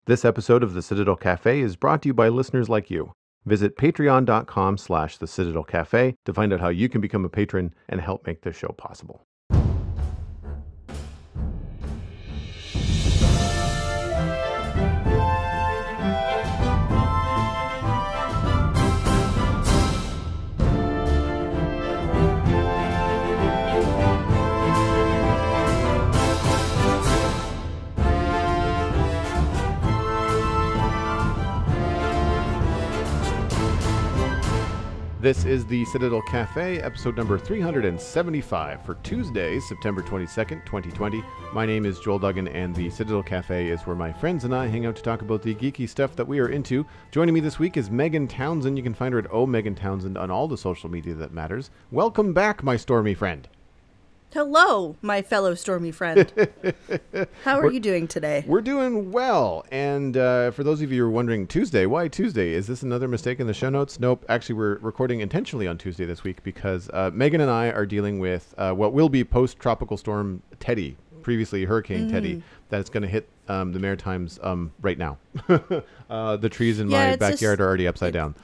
This episode of the Citadel Cafe is brought to you by listeners like you. Visit patreon.com/the Citadel Cafe to find out how you can become a patron and help make this show possible. This is the Citadel Cafe, episode number 375 for Tuesday, September 22nd, 2020. My name is Joel Duggan, and the Citadel Cafe is where my friends and I hang out to talk about the geeky stuff that we are into. Joining me this week is Megan Townsend. You can find her at Megan Townsend on all the social media that matters. Welcome back, my stormy friend. Hello, my fellow stormy friend. How are you doing today? We're doing well. And for those of you who are wondering, Tuesday, why Tuesday? Is this another mistake in the show notes? Nope. Actually, we're recording intentionally on Tuesday this week because Megan and I are dealing with what will be post-tropical storm Teddy, previously Hurricane Teddy, that is going to hit the Maritimes right now. The trees in my backyard are already upside down.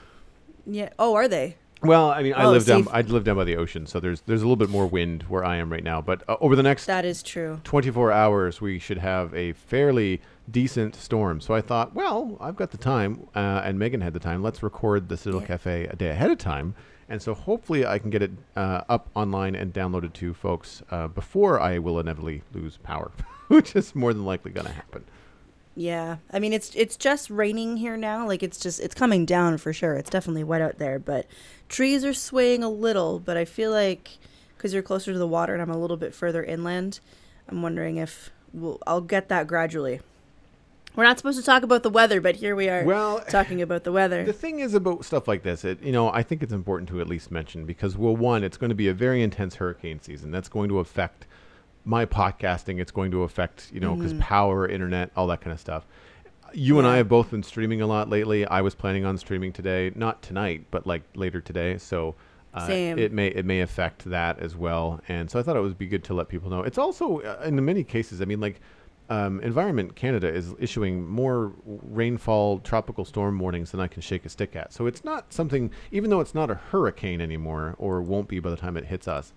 Yeah. Oh, are they? Well, I mean, I live down by the ocean, so there's a little bit more wind where I am right now. But over the next that is true 24 hours, we should have a fairly decent storm. So I thought, well, I've got the time, and Megan had the time. Let's record the Citadel Cafe a day ahead of time, and so hopefully I can get it up online and downloaded to folks before I will inevitably lose power, which is more than likely going to happen. Yeah, I mean, it's just raining here now. Like, it's coming down for sure. It's definitely wet out there, but trees are swaying a little. But I feel like because you're closer to the water and I'm a little bit further inland, I'm wondering if I'll get that gradually. We're not supposed to talk about the weather, but here we are talking about the weather. The thing is about stuff like this, I think it's important to at least mention because, well, one, it's going to be a very intense hurricane season. That's going to affect my podcasting. It's going to affect, because power, internet, all that kind of stuff. You and I have both been streaming a lot lately. I was planning on streaming today, not tonight, but like later today. So it may affect that as well. And so I thought it would be good to let people know. It's also, in many cases, I mean, like Environment Canada is issuing more rainfall tropical storm warnings than I can shake a stick at. So it's not something, even though it's not a hurricane anymore, or won't be by the time it hits us,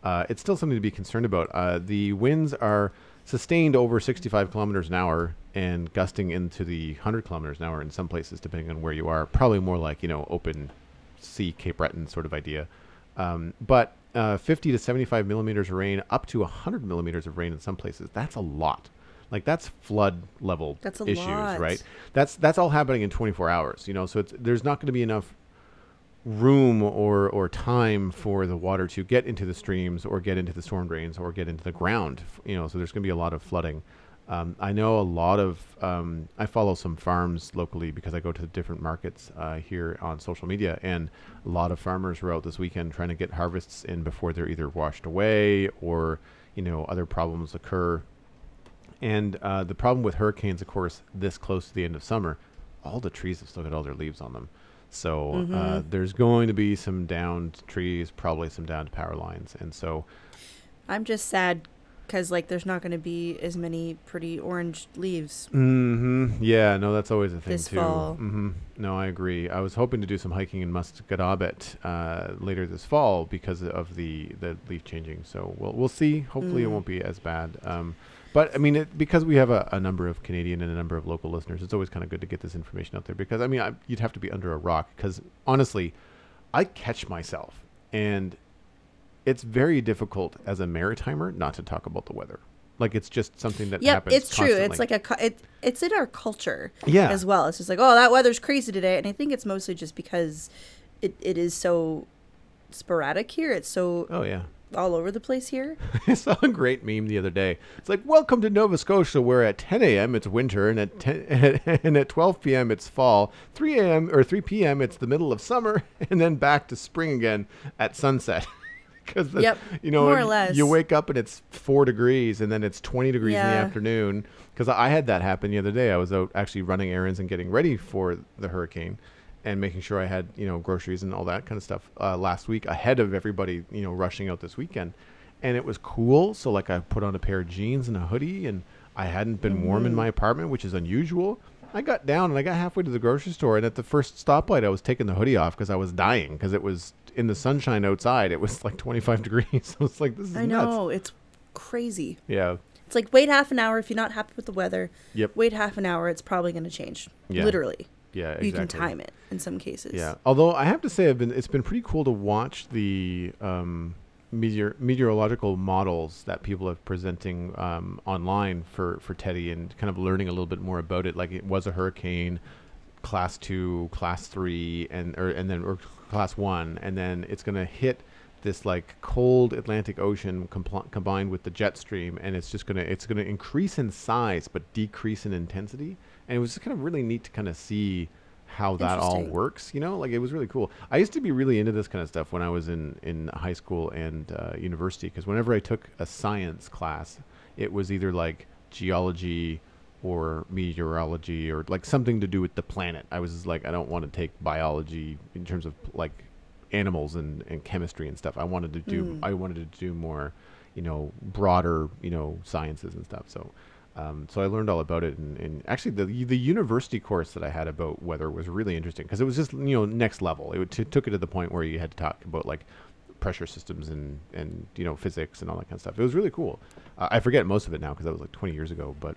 it's still something to be concerned about. The winds are sustained over 65 kilometers an hour and gusting into the 100 kilometers an hour in some places, depending on where you are. Probably more like, open sea, Cape Breton sort of idea. But 50 to 75 millimeters of rain, up to 100 millimeters of rain in some places. That's a lot. Like, that's flood level issues, right? That's all happening in 24 hours, so there's not going to be enough room or time for the water to get into the streams or get into the storm drains or get into the ground, so there's going to be a lot of flooding. I know a lot of I follow some farms locally because I go to the different markets here on social media, and a lot of farmers were out this weekend trying to get harvests in before they're either washed away or other problems occur. And the problem with hurricanes, of course, this close to the end of summer, all the trees have still got all their leaves on them. So there's going to be some downed trees, probably some downed power lines. And so I'm just sad because, there's not going to be as many pretty orange leaves. Yeah, no, that's always a thing, this too. Fall. No, I agree. I was hoping to do some hiking in Musquodoboit later this fall because of the leaf changing. So we'll see. Hopefully it won't be as bad. But, I mean, because we have a number of Canadian and a number of local listeners, it's always kind of good to get this information out there. Because, I mean, you'd have to be under a rock. Because, honestly, I catch myself. And it's very difficult as a maritimer not to talk about the weather. Like, it's just something that happens it's constantly. True. It's like it's in our culture as well. It's just like, oh, that weather's crazy today. And I think it's mostly just because it is so sporadic here. It's so... Oh, yeah. all over the place here. I saw a great meme the other day. It's like, welcome to Nova Scotia, where at 10 a.m. it's winter, and at 12 p.m. it's fall, 3 p.m. it's the middle of summer, and then back to spring again at sunset. Because more or less. You wake up and it's 4 degrees, and then it's 20 degrees in the afternoon. Because I had that happen the other day. I was out actually running errands and getting ready for the hurricane, and making sure I had, groceries and all that kind of stuff last week ahead of everybody, rushing out this weekend. And it was cool. So, I put on a pair of jeans and a hoodie, and I hadn't been warm in my apartment, which is unusual. I got down and I got halfway to the grocery store, and at the first stoplight, I was taking the hoodie off because I was dying because it was in the sunshine outside. It was like 25 degrees. I was like, this is nuts. I know, it's crazy. Yeah. It's like, wait half an hour if you're not happy with the weather. Yep. Wait half an hour, it's probably going to change. Yeah. Literally. Yeah, exactly. You can time it in some cases. Yeah. Although I have to say, it's been pretty cool to watch the meteorological models that people have presenting online for Teddy, and kind of learning a little bit more about it. Like, it was a hurricane, class 2, class 3, or class 1, and then it's going to hit this like cold Atlantic Ocean combined with the jet stream, and it's going to increase in size but decrease in intensity. And it was kind of really neat to kind of see how that all works, like it was really cool. I used to be really into this kind of stuff when I was in high school and university, because whenever I took a science class, it was either like geology or meteorology or like something to do with the planet. I was just like, I don't want to take biology in terms of like animals and chemistry and stuff. I wanted to do more, broader, sciences and stuff. So I learned all about it, and actually the university course that I had about weather was really interesting because it was just next level. It took it to the point where you had to talk about like pressure systems and physics and all that kind of stuff. It was really cool. I forget most of it now because that was like 20 years ago, but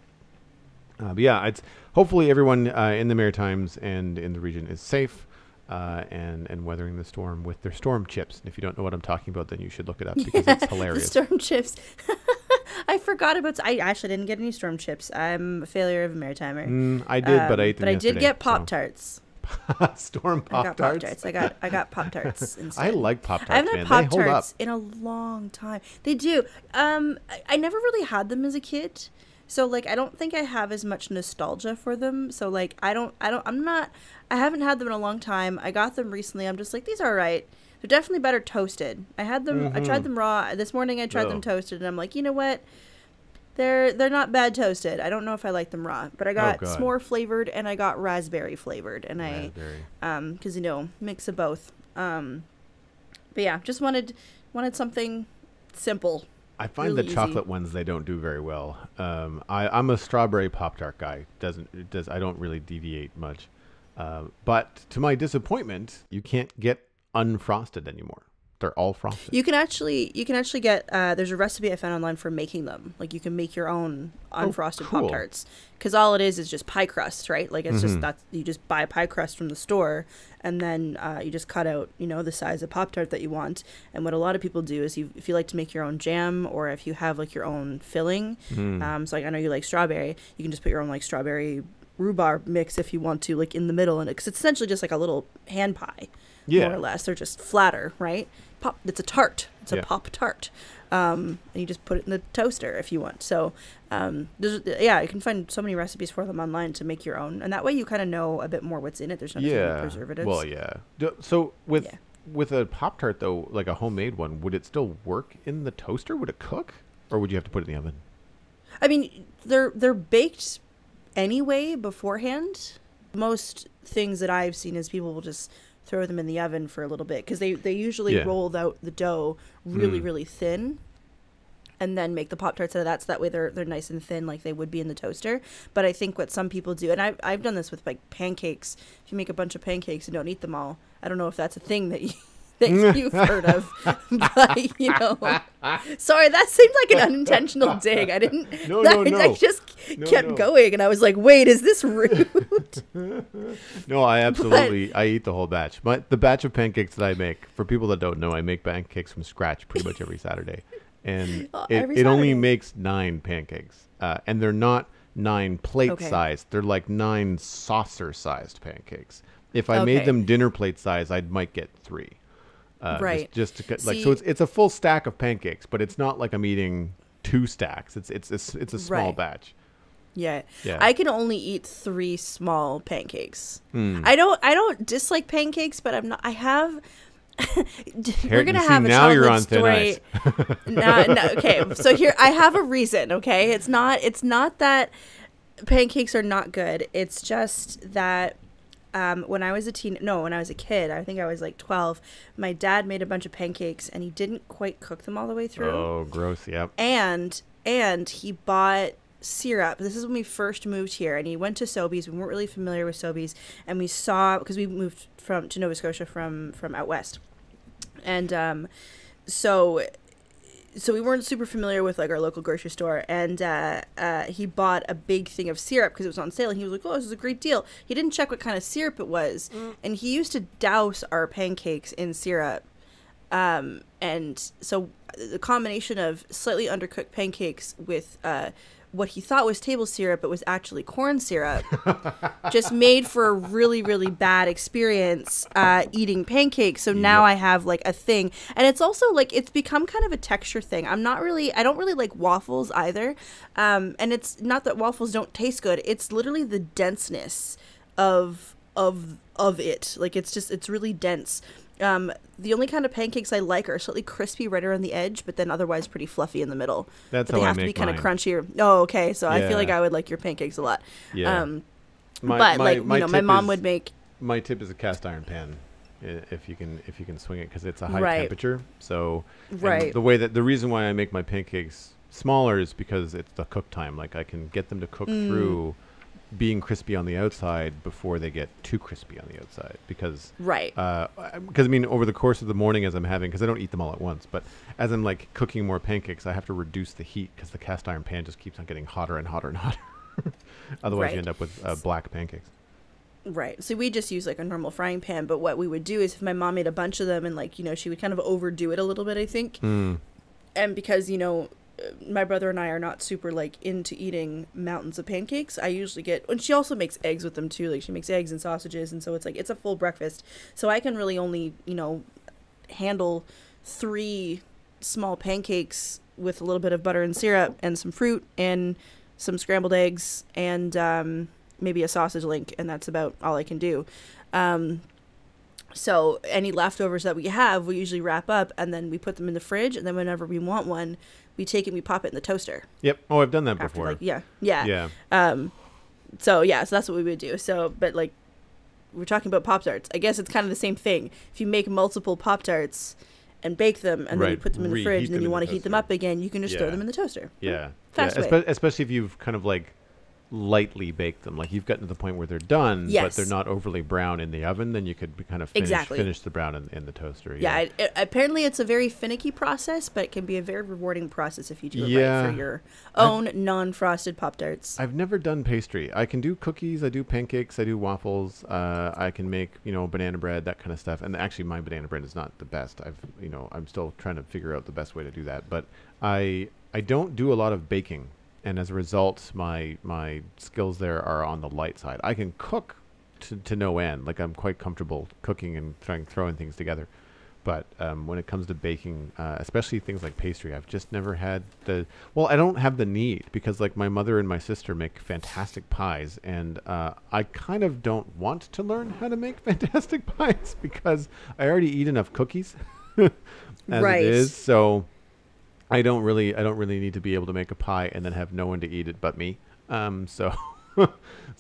yeah, it's hopefully everyone in the Maritimes and in the region is safe and weathering the storm with their storm chips. And if you don't know what I'm talking about, then you should look it up because it's hilarious. The storm chips. I forgot about. I actually didn't get any storm chips. I'm a failure of a maritimer. I did, but I ate them yesterday. I did get Pop-Tarts. Storm Pop-Tarts. I got Pop-Tarts instead. I like Pop-Tarts. I haven't had Pop-Tarts in a long time. They do. I never really had them as a kid, so like I don't think I have as much nostalgia for them. So like I haven't had them in a long time. I got them recently. I'm just like, these are all right. They're definitely better toasted. I had them. I tried them raw this morning. I tried them toasted, and I'm like, you know what? They're not bad toasted. I don't know if I like them raw, but I got s'more flavored and I got raspberry flavored, and because mix of both. But yeah, just wanted something simple. I find really the chocolate ones, they don't do very well. I'm a strawberry Pop-Tart guy. I don't really deviate much. But to my disappointment, you can't get unfrosted anymore. They're all frosted. You can actually get there's a recipe I found online for making them. Like you can make your own unfrosted Pop-Tarts, because all it is just pie crust, right? Like it's just that you just buy pie crust from the store, and then you just cut out the size of Pop-Tart that you want. And what a lot of people do is if you like to make your own jam, or if you have like your own filling, so like I know you like strawberry, you can just put your own like strawberry rhubarb mix if you want to, like in the middle, and it's essentially just like a little hand pie. Yeah. More or less. They're just flatter, right? It's a tart. It's a Pop-Tart. And you just put it in the toaster if you want. So, you can find so many recipes for them online to make your own. And that way you kind of know a bit more what's in it. There's not too many preservatives. Well, yeah. So with a Pop-Tart, though, like a homemade one, would it still work in the toaster? Would it cook? Or would you have to put it in the oven? I mean, they're baked anyway beforehand. Most things that I've seen is people will just throw them in the oven for a little bit, because they usually roll out the dough really really thin, and then make the Pop-Tarts out of that, so that way they're nice and thin like they would be in the toaster. But I think what some people do, and I've done this with like pancakes, if you make a bunch of pancakes and don't eat them all, I don't know if that's a thing that you've heard of, but sorry, that seemed like an unintentional dig. I didn't. No. I just kept going, and I was like, "Wait, is this rude?" No, I eat the whole batch. The batch of pancakes that I make, for people that don't know, I make pancakes from scratch pretty much every Saturday, and it only makes 9 pancakes, and they're not 9 plate sized. They're like 9 saucer sized pancakes. If I made them dinner plate size, I might get 3. Right. Just to like, so it's a full stack of pancakes, but it's not like I'm eating 2 stacks. It's a small batch. Yeah. I can only eat 3 small pancakes. I don't dislike pancakes, but I'm not. I have. We're gonna have a now chocolate you're on story. Thin ice. No, okay. So here I have a reason. Okay, it's not that pancakes are not good. It's just that. When I was a kid, I think I was like 12, my dad made a bunch of pancakes and he didn't quite cook them all the way through. Oh, gross. Yep. And he bought syrup. This is when we first moved here, and he went to Sobeys. We weren't really familiar with Sobeys, and we saw, because we moved to Nova Scotia from out west, and so we weren't super familiar with like our local grocery store, and he bought a big thing of syrup because it was on sale, and he was like, "Oh, this is a great deal." He didn't check what kind of syrup it was, and he used to douse our pancakes in syrup. And so the combination of slightly undercooked pancakes with what he thought was table syrup, but was actually corn syrup, just made for a really, really bad experience eating pancakes. So now I have like a thing. And it's also like, it's become kind of a texture thing. I don't really like waffles either. And it's not that waffles don't taste good. It's literally the denseness of it. Like, it's really dense. The only kind of pancakes I like are slightly crispy right around the edge, but then otherwise pretty fluffy in the middle. That's but how I make they have to be kind of mine. crunchy. Oh, okay. So I feel like I would like your pancakes a lot. Yeah. My mom would make. My tip is a cast iron pan, if you can swing it, because it's a high Right. temperature. So Right. the reason why I make my pancakes smaller is because it's the cook time. Like, I can get them to cook through being crispy on the outside before they get too crispy on the outside, because I mean, over the course of the morning, as I'm having, because I don't eat them all at once, but as I'm like cooking more pancakes, I have to reduce the heat because the cast iron pan just keeps on getting hotter and hotter and hotter. Otherwise you end up with black pancakes. Right. So we just use like a normal frying pan, but what we would do is if my mom made a bunch of them, and like, she would kind of overdo it a little bit, I think. And because, my brother and I are not super like into eating mountains of pancakes, I usually get, and she also makes eggs with them too. Like, she makes eggs and sausages, and so it's like, it's a full breakfast. So I can really only, handle 3 small pancakes with a little bit of butter and syrup and some fruit and some scrambled eggs and maybe a sausage link, and that's about all I can do. So any leftovers that we have, we usually wrap up, and then we put them in the fridge, and then whenever we want one, we take it and we pop it in the toaster. Yep. Oh, I've done that After, before. like, yeah. So that's what we would do. So, but like, we're talking about Pop-Tarts. I guess it's kind of the same thing. If you make multiple Pop-Tarts and bake them, and then you put them in the fridge, and then you want to heat them up again, you can just throw them in the toaster. Yeah. Fast way. Especially if you've kind of like lightly bake them, like you've gotten to the point where they're done, but they're not overly brown in the oven, then you could kind of finish the brown in the toaster. Apparently it's a very finicky process, but it can be a very rewarding process if you do it right for your own non-frosted Pop-Tarts. I've never done pastry. I can do cookies, I do pancakes, I do waffles, I can make banana bread, that kind of stuff. And actually my banana bread is not the best. I'm still trying to figure out the best way to do that, but I don't do a lot of baking. And as a result, my skills there are on the light side. I can cook to no end. Like, I'm quite comfortable cooking and throwing things together. But when it comes to baking, especially things like pastry, I've just never had I don't have the need, because like my mother and my sister make fantastic pies, and I kind of don't want to learn how to make fantastic pies because I already eat enough cookies as it is. So I don't really need to be able to make a pie and then have no one to eat it but me. So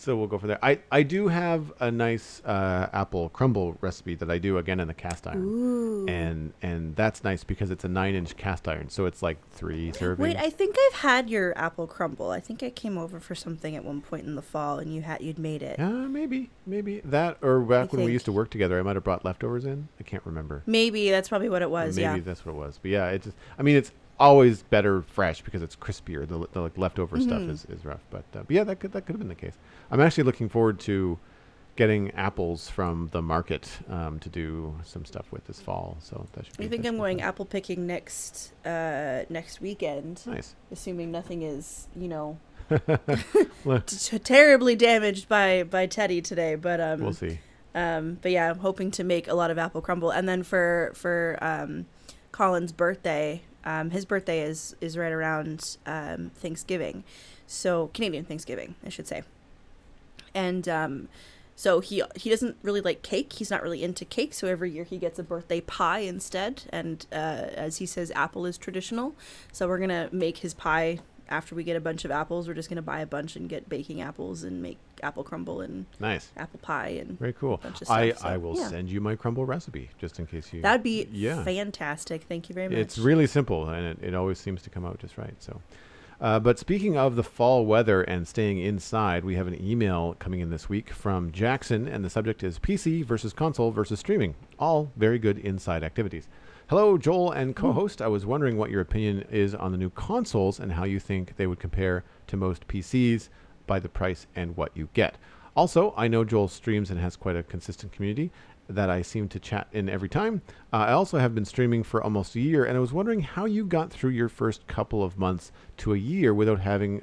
we'll go for there. I do have a nice apple crumble recipe that I do again in the cast iron. Ooh. And that's nice because it's a 9-inch cast iron, so it's like 3 servings. Wait, I think I've had your apple crumble. I think I came over for something at one point in the fall, and you'd made it. Maybe that, or back when we used to work together, I might have brought leftovers in. I can't remember. Maybe that's probably what it was. Maybe that's what it was. But yeah, it's always better fresh because it's crispier. The like leftover stuff is rough, but yeah, that could have been the case. I'm actually looking forward to getting apples from the market to do some stuff with this fall. So that should be. I think I'm going apple picking next weekend. Nice. Assuming nothing is terribly damaged by Teddy today, but we'll see. But yeah, I'm hoping to make a lot of apple crumble, and then for Colin's birthday. His birthday is right around Thanksgiving, so Canadian Thanksgiving, I should say. And so he doesn't really like cake. He's not really into cake, so every year he gets a birthday pie instead. And as he says, apple is traditional. So we're gonna make his pie after we get a bunch of apples. We're just gonna buy a bunch and get baking apples and make apple crumble and nice apple pie and very cool. Bunch of stuff, I will send you my crumble recipe just in case you. That'd be fantastic. Thank you very much. It's really simple and it always seems to come out just right. So, But speaking of the fall weather and staying inside, we have an email coming in this week from Jackson, and the subject is PC versus console versus streaming. All very good inside activities. Hello, Joel and co-host. I was wondering what your opinion is on the new consoles and how you think they would compare to most PCs by the price and what you get. Also, I know Joel streams and has quite a consistent community that I seem to chat in every time. I also have been streaming for almost a year, and I was wondering how you got through your first couple of months to a year without having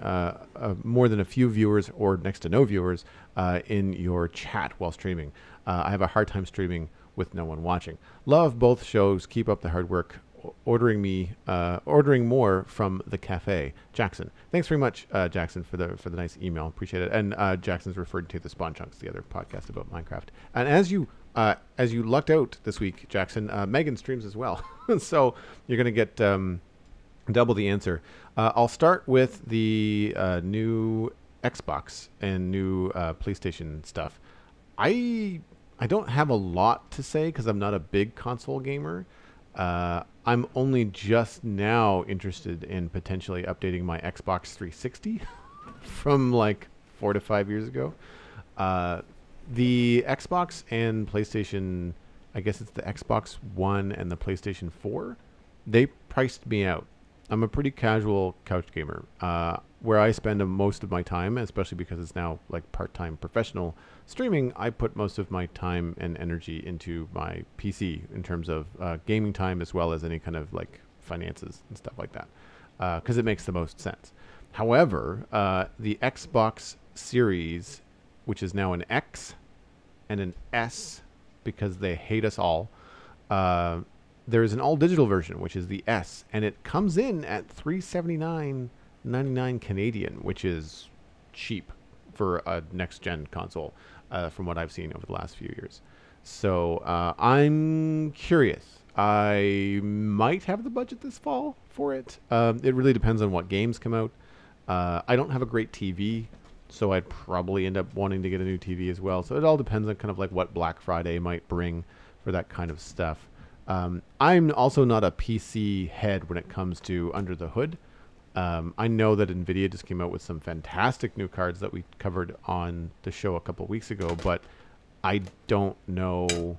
more than a few viewers or next to no viewers in your chat while streaming. I have a hard time streaming with no one watching. Love both shows. Keep up the hard work. Ordering more from the cafe. Jackson. Thanks very much, Jackson, for the nice email. Appreciate it. And Jackson's referred to the Spawn Chunks, the other podcast about Minecraft. And as you lucked out this week, Jackson, Megan streams as well. So you're going to get double the answer. I'll start with the new Xbox and new PlayStation stuff. I don't have a lot to say because I'm not a big console gamer. I'm only just now interested in potentially updating my Xbox 360 from like 4 to 5 years ago. The Xbox and PlayStation, I guess it's the Xbox One and the PlayStation 4, they priced me out. I'm a pretty casual couch gamer, where I spend most of my time, especially because it's now like part-time professional streaming. I put most of my time and energy into my PC in terms of gaming time, as well as any kind of like finances and stuff like that, because it makes the most sense. However, the Xbox Series, which is now an X and an S because they hate us all, there is an all-digital version, which is the S, and it comes in at $379.99 Canadian, which is cheap for a next-gen console, from what I've seen over the last few years. So I'm curious. I might have the budget this fall for it. It really depends on what games come out. I don't have a great TV, so I'd probably end up wanting to get a new TV as well. So it all depends on kind of like what Black Friday might bring for that kind of stuff. I'm also not a PC head when it comes to under the hood. I know that NVIDIA just came out with some fantastic new cards that we covered on the show a couple weeks ago, but I don't know,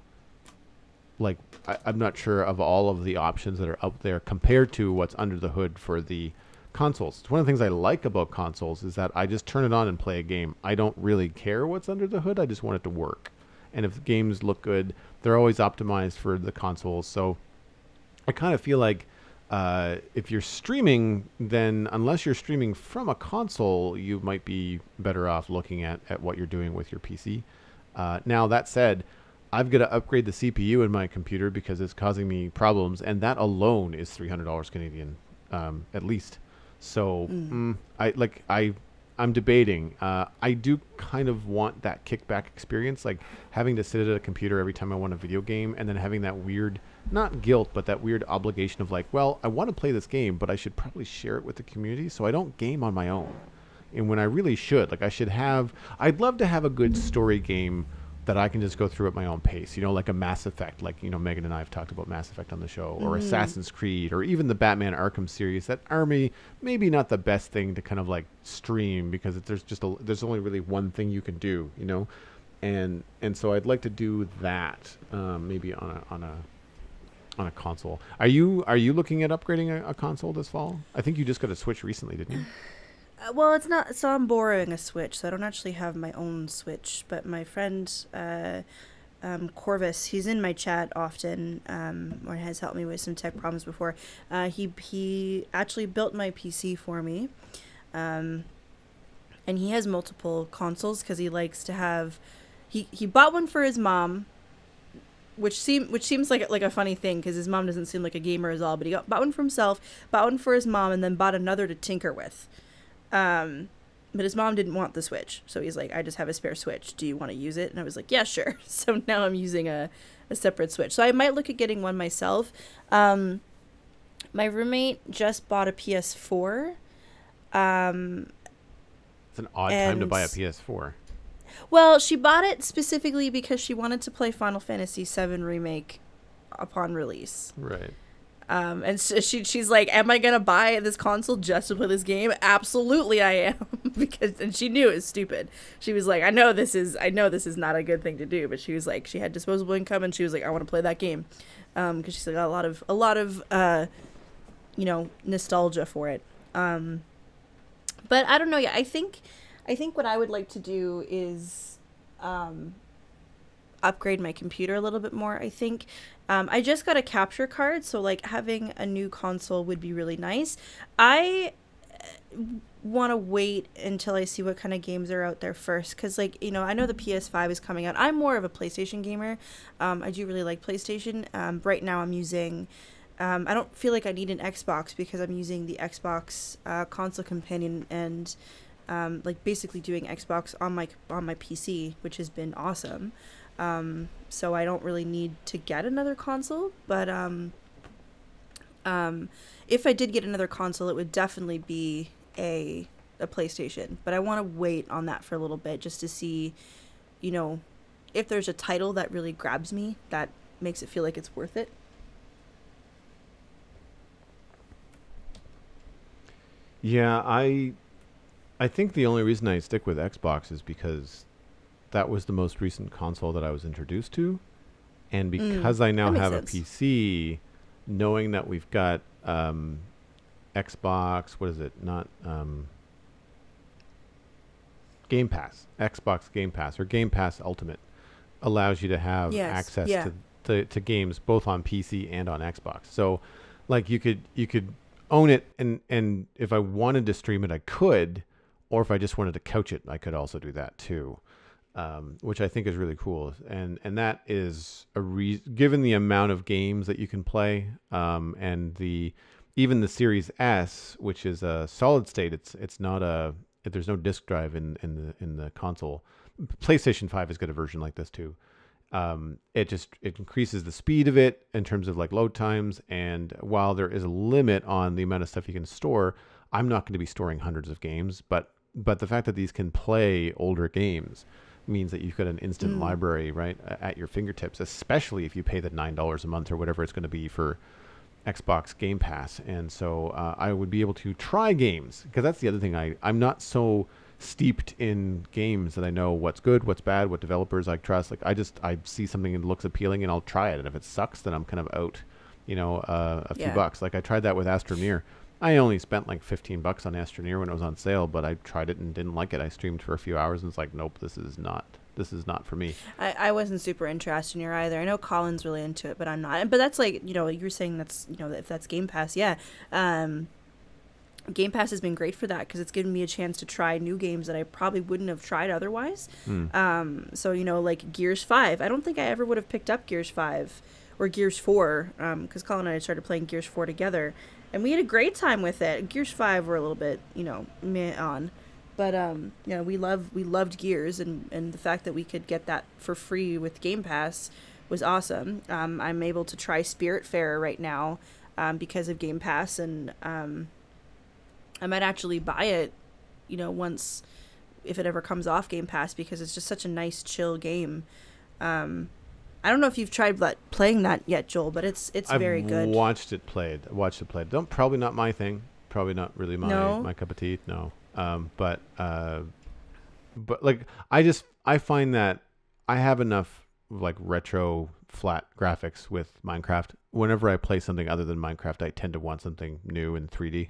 like, I'm not sure of all of the options that are out there compared to what's under the hood for the consoles. It's one of the things I like about consoles is that I just turn it on and play a game. I don't really care what's under the hood. I just want it to work. And if the games look good, they're always optimized for the consoles. So I kind of feel like if you're streaming, then unless you're streaming from a console, you might be better off looking at what you're doing with your PC. Now, that said, I've got to upgrade the CPU in my computer because it's causing me problems, and that alone is $300 Canadian, at least. So I'm debating. I do kind of want that kickback experience, like having to sit at a computer every time I want a video game, and then having that weird, not guilt, but that weird obligation of like, well, I want to play this game, but I should probably share it with the community so I don't game on my own. And when I really should, like I'd love to have a good story game that I can just go through at my own pace, like a Mass Effect, like, Megan and I have talked about Mass Effect on the show, or Assassin's Creed, or even the Batman Arkham series that are maybe not the best thing to kind of like stream because there's only really one thing you can do, and so I'd like to do that, maybe on a console. Are you looking at upgrading a console this fall? I think you just got a Switch recently, didn't you? Well, it's not. So I'm borrowing a Switch, so I don't actually have my own Switch. But my friend Corvus, he's in my chat often, or has helped me with some tech problems before. He actually built my PC for me, and he has multiple consoles because he likes to have. He bought one for his mom, which seems like a funny thing because his mom doesn't seem like a gamer at all. But he bought one for himself, bought one for his mom, and then bought another to tinker with. But his mom didn't want the Switch, so he's like, I just have a spare Switch. Do you want to use it? And I was like, yeah, sure. So now I'm using a separate Switch. So I might look at getting one myself. My roommate just bought a PS4. It's an odd time to buy a PS4. Well, she bought it specifically because she wanted to play Final Fantasy VII Remake upon release. Right. And so she's like, am I gonna buy this console just to play this game? Absolutely I am. And she knew it was stupid. She was like, I know this is not a good thing to do, but she was like, she had disposable income and she was like, I want to play that game. Because she's like got a lot of nostalgia for it. But I don't know. Yeah, I think what I would like to do is upgrade my computer a little bit more. I think I just got a capture card, so like having a new console would be really nice. I want to wait until I see what kind of games are out there first, because like, I know the PS5 is coming out. I'm more of a PlayStation gamer. I do really like PlayStation. Right now I'm using I don't feel like I need an Xbox because I'm using the Xbox console companion and like basically doing Xbox on my PC, which has been awesome. So I don't really need to get another console, but if I did get another console, it would definitely be a PlayStation. But I want to wait on that for a little bit just to see, if there's a title that really grabs me, that makes it feel like it's worth it. Yeah, I think the only reason I stick with Xbox is because that was the most recent console that I was introduced to. And because I now have sense. a PC, knowing that we've got Xbox, what is it? Not Game Pass. Xbox Game Pass or Game Pass Ultimate allows you to have access to games both on PC and on Xbox. So like you could own it and if I wanted to stream it I could, or if I just wanted to couch it I could also do that too. Which I think is really cool, and that is given the amount of games that you can play, and even the Series S, which is a solid state. It's not there's no disk drive in the console. PlayStation 5 has got a version like this too. It increases the speed of it in terms of like load times, and while there is a limit on the amount of stuff you can store, I'm not going to be storing hundreds of games, but the fact that these can play older games means that you've got an instant library right at your fingertips, especially if you pay the $9 a month or whatever it's going to be for Xbox Game Pass. And so I would be able to try games, because that's the other thing. I'm not so steeped in games that I know what's good, what's bad, what developers I trust. Like I see something that looks appealing and I'll try it, and if it sucks then I'm kind of out, a few bucks. Like I tried that with Astroneer. I only spent like $15 on Astroneer when it was on sale, but I tried it and didn't like it. I streamed for a few hours and it's like, nope, this is not for me. I wasn't super into Astroneer either. I know Colin's really into it, but I'm not. But that's like, you were saying that's, if that's Game Pass, yeah. Game Pass has been great for that because it's given me a chance to try new games that I probably wouldn't have tried otherwise. So, like Gears 5. I don't think I ever would have picked up Gears 5 or Gears 4 because Colin and I started playing Gears 4 together. And we had a great time with it. Gears 5 were a little bit, meh on. But, we loved Gears, and the fact that we could get that for free with Game Pass was awesome. I'm able to try Spiritfarer right now because of Game Pass, and I might actually buy it, once, if it ever comes off Game Pass, because it's just such a nice, chill game. I don't know if you've tried playing that yet, Joel, but it's very good. I've watched it played. Probably not my thing. Probably not really my cup of tea. No. But like I find that I have enough like retro flat graphics with Minecraft. Whenever I play something other than Minecraft, I tend to want something new in 3D.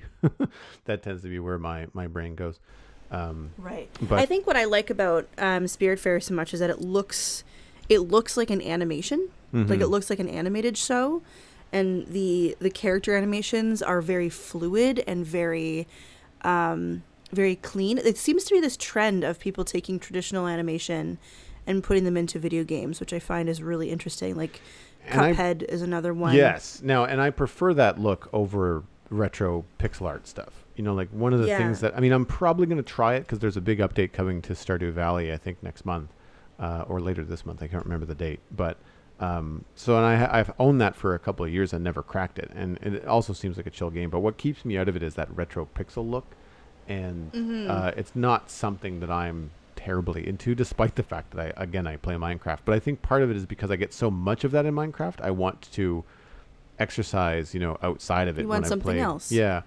That tends to be where my brain goes. Right. But I think what I like about Spiritfarer so much is that it looks like an animation. Like it looks like an animated show, and the character animations are very fluid and very very clean. It seems to be this trend of people taking traditional animation and putting them into video games, which I find is really interesting. Like Cuphead is another one. Yes. Now, and I prefer that look over retro pixel art stuff. Like one of the things that, I'm probably going to try it because there's a big update coming to Stardew Valley, I think next month. Or later this month. I can't remember the date. But I've owned that for a couple of years and never cracked it. And it also seems like a chill game. But what keeps me out of it is that retro pixel look. And it's not something that I'm terribly into, despite the fact that I play Minecraft. But I think part of it is because I get so much of that in Minecraft. I want to exercise, outside of it. You want when something I play. else. Yeah.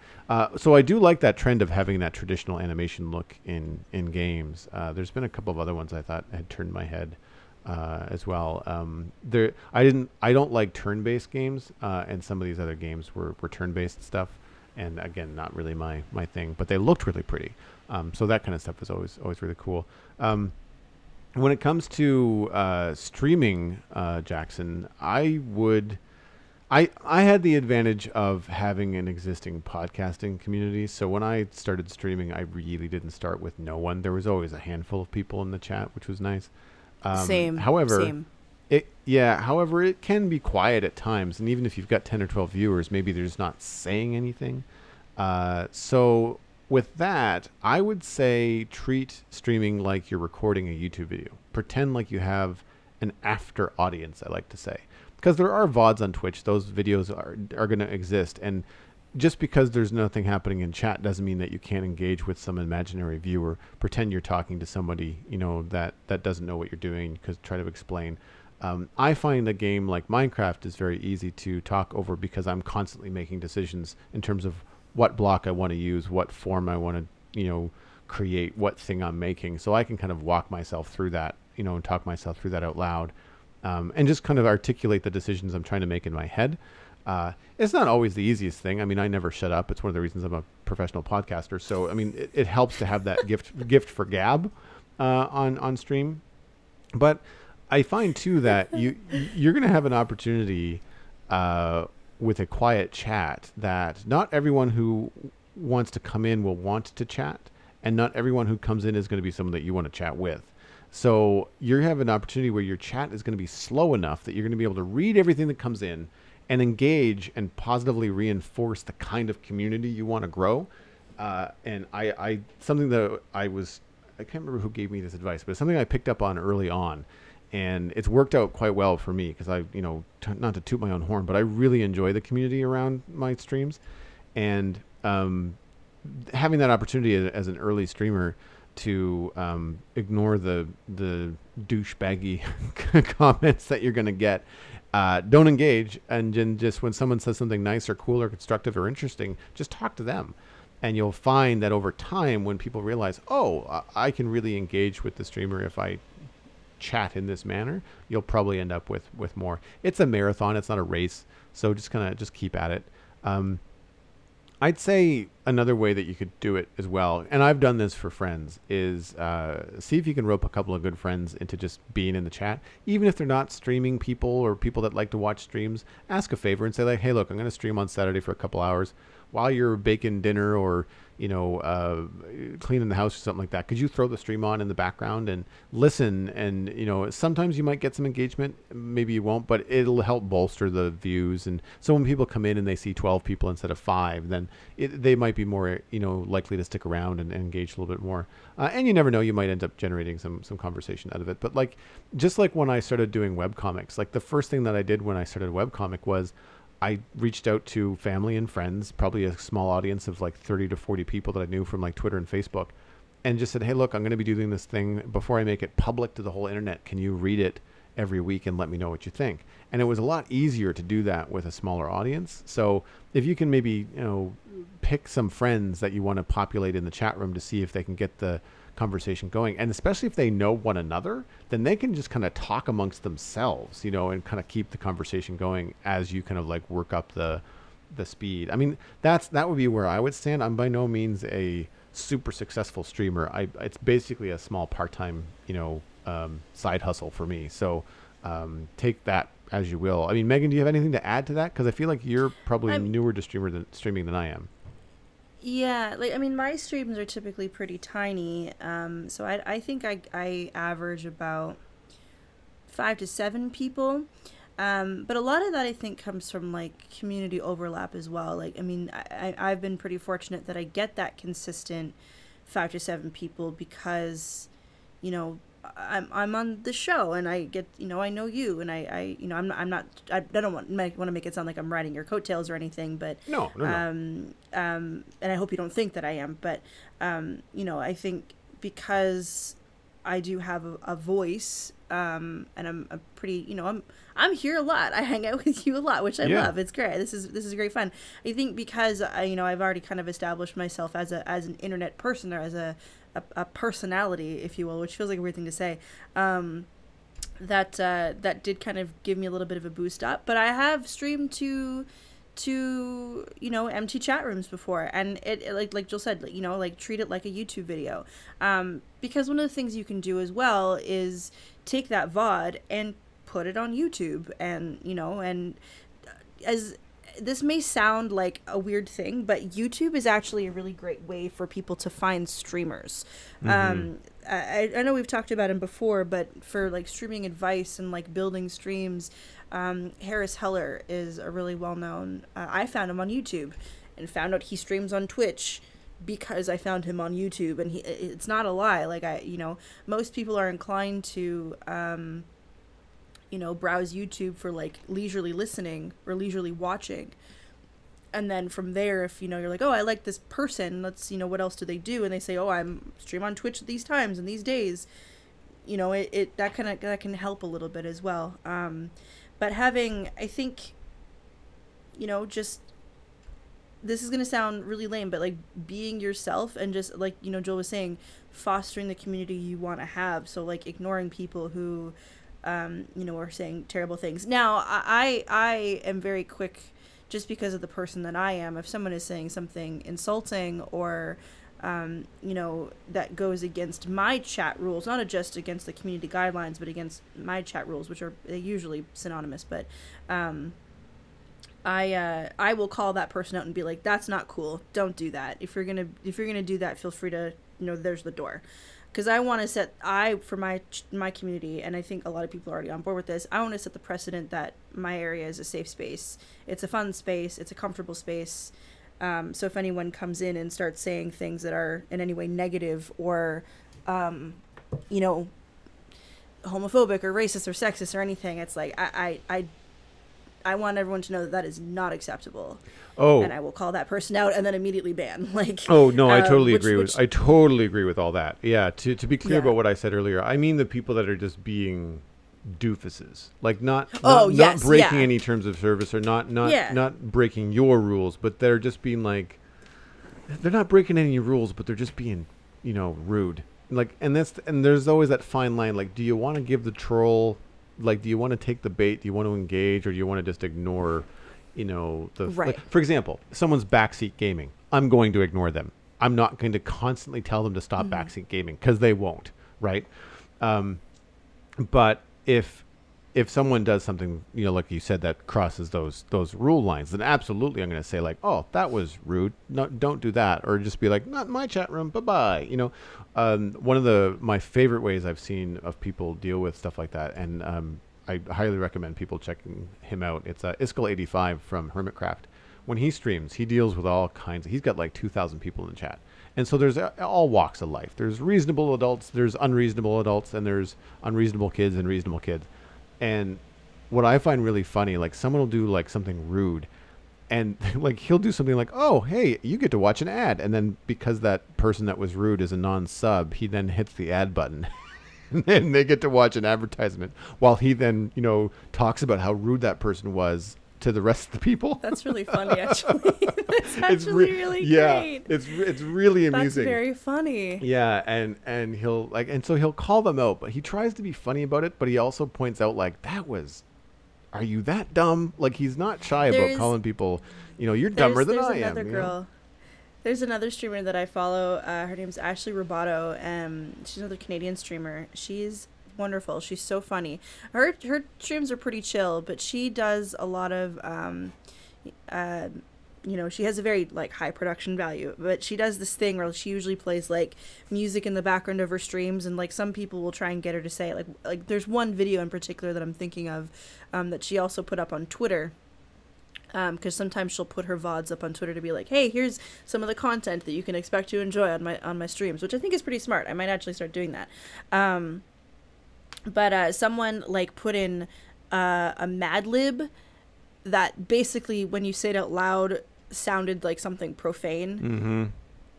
So I do like that trend of having that traditional animation look in games. There's been a couple of other ones I thought had turned my head as well. I don't like turn-based games, and some of these other games were turn-based stuff. And again, not really my thing, but they looked really pretty. So that kind of stuff is always really cool. When it comes to streaming, Jackson, I had the advantage of having an existing podcasting community. So when I started streaming, I really didn't start with no one. There was always a handful of people in the chat, which was nice. However, Same. However, it can be quiet at times, and even if you've got 10 or 12 viewers, maybe they're just not saying anything. So with that, I would say treat streaming like you're recording a YouTube video. Pretend like you have an after audience, I like to say. Because there are VODs on Twitch. Those videos are going to exist. And just because there's nothing happening in chat doesn't mean that you can't engage with some imaginary viewer. Pretend you're talking to somebody, that doesn't know what you're doing, because try to explain. I find a game like Minecraft is very easy to talk over because I'm constantly making decisions in terms of what block I want to use, what form I want to, create, what thing I'm making. So I can kind of walk myself through that, and talk myself through that out loud, and just kind of articulate the decisions I'm trying to make in my head. It's not always the easiest thing. I mean, I never shut up. It's one of the reasons I'm a professional podcaster. So, I mean, it helps to have that gift for gab on stream. But I find too that you're going to have an opportunity with a quiet chat that not everyone who wants to come in will want to chat, and not everyone who comes in is going to be someone that you want to chat with. So you have an opportunity where your chat is going to be slow enough that you're going to be able to read everything that comes in and engage and positively reinforce the kind of community you want to grow. And I something that I can't remember who gave me this advice, but it's something I picked up on early on. And it's worked out quite well for me because not to toot my own horn, but I really enjoy the community around my streams. And having that opportunity as an early streamer to ignore the douchebaggy comments that you're going to get, don't engage. And then just when someone says something nice or cool or constructive or interesting, just talk to them. And you'll find that over time, when people realize, I can really engage with the streamer if I chat in this manner, you'll probably end up with more. It's a marathon, it's not a race, so just keep at it. I'd say another way that you could do it as well, and I've done this for friends, is see if you can rope a couple of good friends into just being in the chat, even if they're not streaming people or people that like to watch streams. Ask a favor and say, like, hey, look, I'm going to stream on Saturday for a couple hours while you're baking dinner or cleaning the house or something like that. Could you throw the stream on in the background and listen? And sometimes you might get some engagement, maybe you won't, but it'll help bolster the views. And so when people come in and they see 12 people instead of 5, then they might be more likely to stick around and engage a little bit more. And you never know, you might end up generating some conversation out of it. But just like when I started doing webcomics, the first thing that I did when I started webcomic was I reached out to family and friends, probably a small audience of 30 to 40 people that I knew from Twitter and Facebook, and just said, hey, look, I'm going to be doing this thing. Before I make it public to the whole internet, can you read it every week and let me know what you think? And it was a lot easier to do that with a smaller audience. So if you can maybe, pick some friends that you want to populate in the chat room to see if they can get the conversation going, and especially if they know one another, then they can just kind of talk amongst themselves, and kind of keep the conversation going as you kind of work up the speed. I mean, that would be where I would stand. I'm by no means a super successful streamer. It's basically a small part-time, side hustle for me. So take that as you will. I mean, Megan, do you have anything to add to that? Because I feel like you're probably newer to streaming than I am. Yeah, my streams are typically pretty tiny, so I think I average about 5 to 7 people, but a lot of that I think comes from community overlap as well. I've been pretty fortunate that I get that consistent 5 to 7 people because, I'm on the show and I get, I know you, and I don't want to make it sound like I'm riding your coattails or anything, but no. and I hope you don't think that I am, but I think because I do have a voice, and I'm a pretty, you know, I'm here a lot. I hang out with you a lot, which I love. It's great. This is great fun. I think because you know, I've already kind of established myself as an internet person, or as a personality, if you will, which feels like a weird thing to say. That did kind of give me a little bit of a boost up. But I have streamed to you know, empty chat rooms before, and it like Jill said, you know, like treat it like a YouTube video, because one of the things you can do as well is take that VOD and put it on YouTube, and you know, and as this may sound like a weird thing, but YouTube is actually a really great way for people to find streamers. I know we've talked about him before, but for like streaming advice and like building streams, Harris Heller is a really well-known, I found him on YouTube and found out he streams on Twitch because I found him on YouTube, and it's not a lie. Like, you know, most people are inclined to, you know, browse YouTube for like leisurely listening or leisurely watching. And then from there, if, you know, you're like, oh, I like this person, let's, you know, what else do they do? And they say, oh, I'm stream on Twitch at these times and these days. You know, that can help a little bit as well. But having, I think, you know, just, this is going to sound really lame, but like being yourself and just like, you know, Joel was saying, fostering the community you want to have. So like ignoring people who, you know, are saying terrible things. Now, I am very quick, just because of the person that I am. If someone is saying something insulting or, you know, that goes against my chat rules, not just against the community guidelines, but against my chat rules, which are usually synonymous. But I will call that person out and be like, that's not cool. Don't do that. If you're gonna do that, feel free to, you know, there's the door. Because I want to set, for my community, and I think a lot of people are already on board with this, I want to set the precedent that my area is a safe space. It's a fun space. It's a comfortable space. So if anyone comes in and starts saying things that are in any way negative or, you know, homophobic or racist or sexist or anything, it's like, I want everyone to know that is not acceptable. Oh, and I will call that person out and then immediately ban. Like, oh no, I totally agree with. I totally agree with all that. Yeah, to be clear about what I said earlier, I mean the people that are just being doofuses, like not breaking any terms of service or not breaking your rules, but they're just being like, they're not breaking any rules, but they're just being, you know, rude. Like, and there's always that fine line. Like, do you want to give the troll? Like, do you want to take the bait? Do you want to engage, or do you want to just ignore, you know, like, for example, someone's backseat gaming. I'm going to ignore them. I'm not going to constantly tell them to stop backseat gaming, because they won't, right? But if someone does something, you know, like you said, that crosses those rule lines, then absolutely I'm going to say like, oh, that was rude. No, don't do that. Or just be like, not in my chat room. Bye-bye. You know, one of my favorite ways I've seen of people deal with stuff like that, and I highly recommend people checking him out. It's Iskall85 from Hermitcraft. When he streams, he deals with all kinds. He's got like 2,000 people in the chat. And so there's all walks of life. There's reasonable adults, there's unreasonable adults, and there's unreasonable kids and reasonable kids. And what I find really funny, like someone will do like something rude, and like he'll do something like, oh, hey, you get to watch an ad. And then because that person that was rude is a non-sub, he then hits the ad button. And then they get to watch an advertisement while he then, you know, talks about how rude that person was to the rest of the people. That's really funny, actually. That's actually really great. It's really amusing. That's very funny. Yeah, and he'll like, and so he'll call them out, but he tries to be funny about it, but he also points out like, are you that dumb? Like, he's not shy about calling people, you know, you're dumber than I am. There's another girl. There's another streamer that I follow. Her name's Ashley Roboto. She's another Canadian streamer. She's wonderful. She's so funny. Her streams are pretty chill, but she does a lot of, you know, she has a very like high production value, but she does this thing where she usually plays like music in the background of her streams, and like some people will try and get her to say it. Like there's one video in particular that I'm thinking of, that she also put up on Twitter. Because sometimes she'll put her VODs up on Twitter to be like, hey, here's some of the content that you can expect to enjoy on my streams, which I think is pretty smart. I might actually start doing that. But someone like put in a Mad Lib that basically, when you say it out loud, sounded like something profane.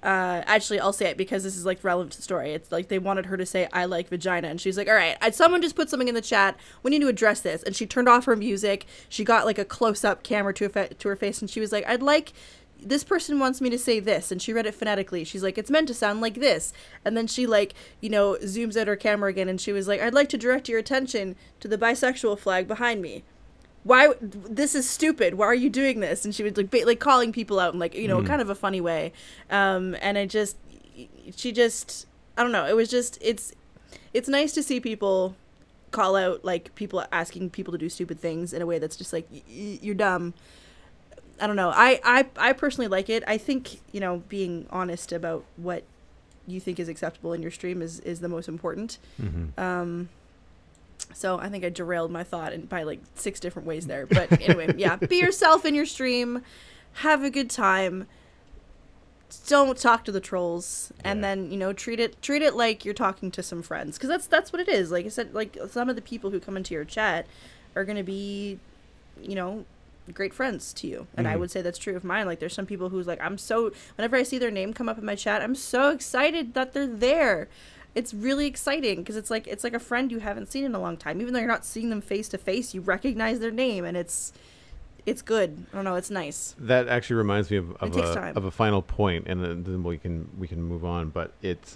Actually, I'll say it because this is like relevant to the story. It's like they wanted her to say "I like vagina," and she's like, "All right, someone just put something in the chat. We need to address this." And she turned off her music. She got like a close-up camera to her face, and she was like, "I'd like this person wants me to say this," and she read it phonetically. She's like, "It's meant to sound like this," and then she like zooms out her camera again, and she was like, "I'd like to direct your attention to the bisexual flag behind me. Why, this is stupid, why are you doing this?" And she was like calling people out in like kind of a funny way, and she just I don't know, it was just it's nice to see people call out like people asking people to do stupid things in a way that's just like you're dumb. I don't know, I personally like it. I think being honest about what you think is acceptable in your stream is the most important. So I think I derailed my thought by like 6 different ways there. But anyway, yeah, be yourself in your stream. Have a good time. Don't talk to the trolls. And then, treat it like you're talking to some friends. Because that's what it is. Like I said, like some of the people who come into your chat are going to be, great friends to you. And I would say that's true of mine. Like there's some people who's like, whenever I see their name come up in my chat, I'm so excited that they're there. It's really exciting because it's like a friend you haven't seen in a long time. Even though you're not seeing them face to face, you recognize their name, and it's good. I don't know, it's nice. That actually reminds me of a final point, and then we can move on. But it's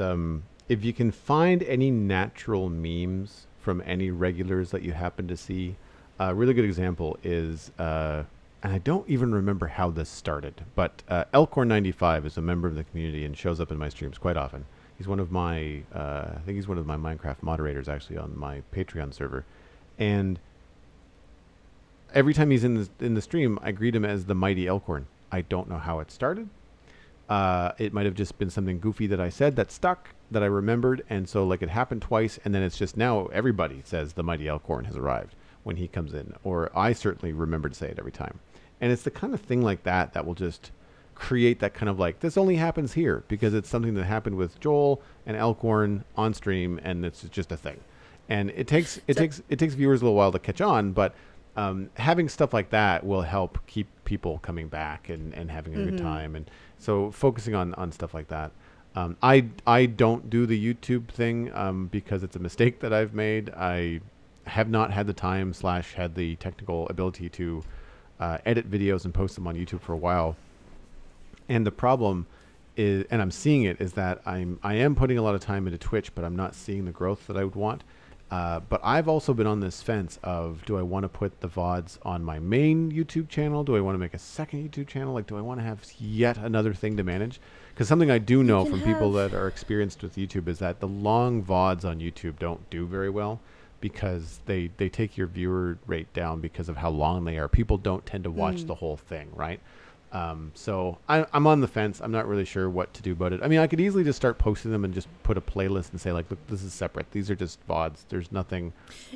if you can find any natural memes from any regulars that you happen to see, a really good example is and I don't even remember how this started, but Elcorn95 is a member of the community and shows up in my streams quite often. He's one of my, I think he's one of my Minecraft moderators actually on my Patreon server, and every time he's in the stream, I greet him as the Mighty Elkhorn. I don't know how it started. It might have just been something goofy that I said that stuck, that I remembered, and so like it happened twice, and then it's just now everybody says the Mighty Elkhorn has arrived when he comes in, or I certainly remember to say it every time, and it's the kind of thing like that will just create that kind of like, this only happens here because it's something that happened with Joel and Elkhorn on stream, and it's just a thing. And it takes viewers a little while to catch on, but having stuff like that will help keep people coming back and having a good time. And so focusing on stuff like that. I don't do the YouTube thing because it's a mistake that I've made. I have not had the time / had the technical ability to edit videos and post them on YouTube for a while. And the problem is, and I'm seeing it, is that I am putting a lot of time into Twitch, but I'm not seeing the growth that I would want. But I've also been on this fence of, do I want to put the VODs on my main YouTube channel? Do I want to make a second YouTube channel? Like, do I want to have yet another thing to manage? Because something I do know from people that are experienced with YouTube is that the long VODs on YouTube don't do very well because they take your viewer rate down because of how long they are. People don't tend to watch the whole thing, right? So I'm on the fence. I'm not really sure what to do about it. I mean, I could easily just start posting them and just put a playlist and say, like, look, this is separate. These are just VODs. There's nothing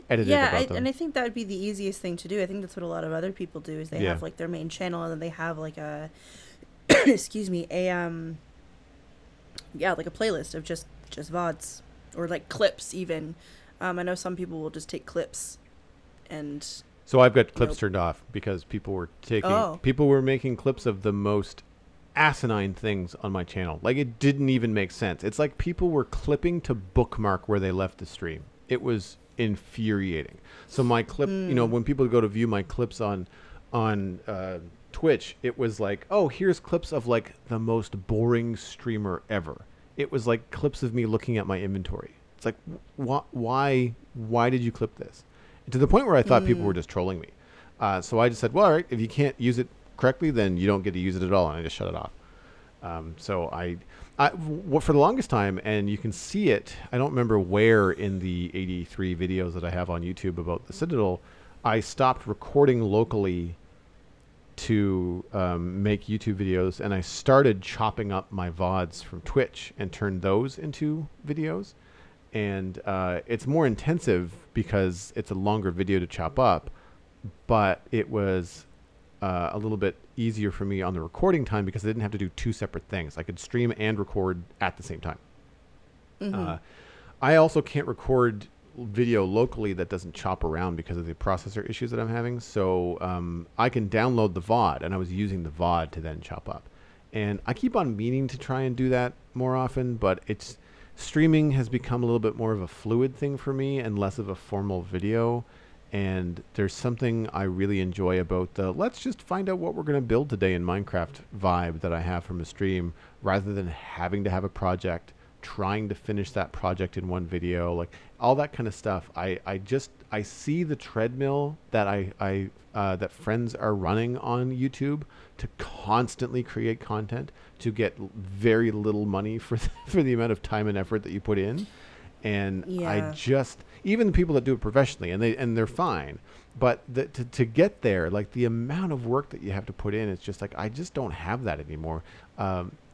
edited about them. And I think that would be the easiest thing to do. I think that's what a lot of other people do is they have like their main channel and then they have like a, excuse me, like a playlist of just VODs or like clips even. I know some people will just take clips and... So I've got clips turned off because people were making clips of the most asinine things on my channel. Like, it didn't even make sense. It's like people were clipping to bookmark where they left the stream. It was infuriating. So my clip, when people go to view my clips on Twitch, it was like, oh, here's clips of like the most boring streamer ever. It was like clips of me looking at my inventory. It's like, why did you clip this? To the point where I thought people were just trolling me. So I just said, well, all right, if you can't use it correctly, then you don't get to use it at all. And I just shut it off. So for the longest time, and you can see it, I don't remember where in the 83 videos that I have on YouTube about the Citadel, I stopped recording locally to make YouTube videos, and I started chopping up my VODs from Twitch and turned those into videos. And it's more intensive because it's a longer video to chop up, but it was a little bit easier for me on the recording time because I didn't have to do 2 separate things. I could stream and record at the same time. I also can't record video locally that doesn't chop around because of the processor issues that I'm having. So I can download the VOD, and I was using the VOD to then chop up. And I keep on meaning to try and do that more often, but streaming has become a little bit more of a fluid thing for me and less of a formal video. And there's something I really enjoy about the let's just find out what we're going to build today in Minecraft vibe that I have from a stream, rather than having to have a project, trying to finish that project in one video, like all that kind of stuff. I see the treadmill that that friends are running on YouTube to constantly create content to get very little money for for the amount of time and effort that you put in. And I just, even the people that do it professionally, and they're fine, but to get there, like the amount of work that you have to put in, it's just like I just don't have that anymore.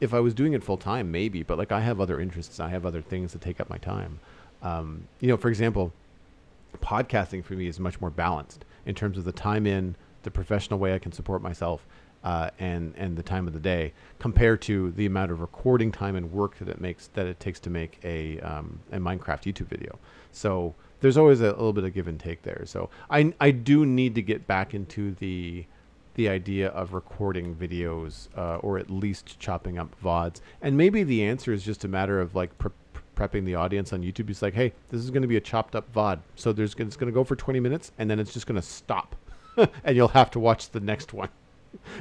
If I was doing it full time, maybe, but like I have other interests, I have other things that take up my time. For example, podcasting for me is much more balanced in terms of the time in, the professional way I can support myself, and the time of the day, compared to the amount of recording time and work that it takes to make a Minecraft YouTube video. So there's always a little bit of give and take there. So I do need to get back into the idea of recording videos, or at least chopping up VODs. And maybe the answer is just a matter of like prepping the audience on YouTube. It's like, hey, this is going to be a chopped up VOD. So it's going to go for 20 minutes and then it's just going to stop and you'll have to watch the next one.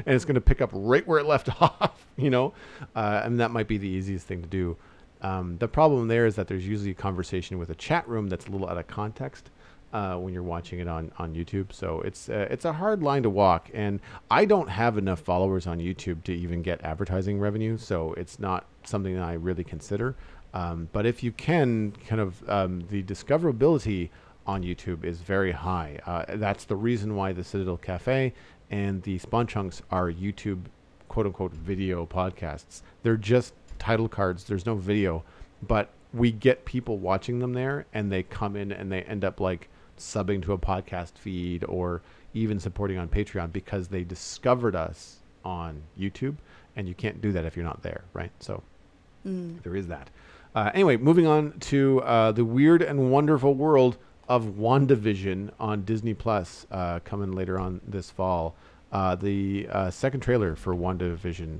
And it's going to pick up right where it left off, and that might be the easiest thing to do. The problem there is that there's usually a conversation with a chat room that's a little out of context when you're watching it on YouTube. So it's a hard line to walk. And I don't have enough followers on YouTube to even get advertising revenue. So it's not something that I really consider. But if you can, the discoverability on YouTube is very high. That's the reason why the Citadel Cafe and the Spawn Chunks are YouTube quote-unquote video podcasts. They're just title cards. There's no video. But we get people watching them there, and they come in and they end up like subbing to a podcast feed or even supporting on Patreon because they discovered us on YouTube. And you can't do that if you're not there, right? So there is that. Anyway, moving on to the weird and wonderful world of WandaVision on Disney Plus, coming later on this fall. The second trailer for WandaVision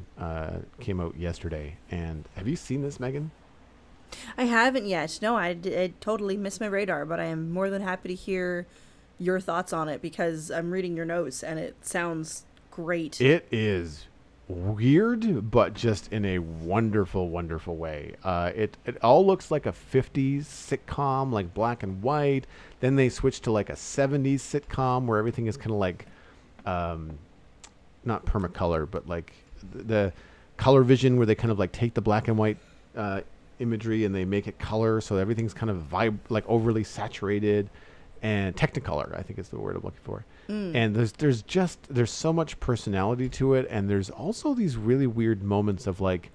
came out yesterday. And have you seen this, Megan? I haven't yet. No, I totally missed my radar, but I am more than happy to hear your thoughts on it because I'm reading your notes and it sounds great. It is weird, but just in a wonderful, wonderful way. It all looks like a 50s sitcom, like black and white. Then they switch to like a 70s sitcom where everything is kind of like, not permacolor, but like the color vision, where they kind of like take the black and white imagery and they make it color, so everything's kind of like overly saturated. And Technicolor, I think is the word I'm looking for. And there's so much personality to it, and there's also these really weird moments of like,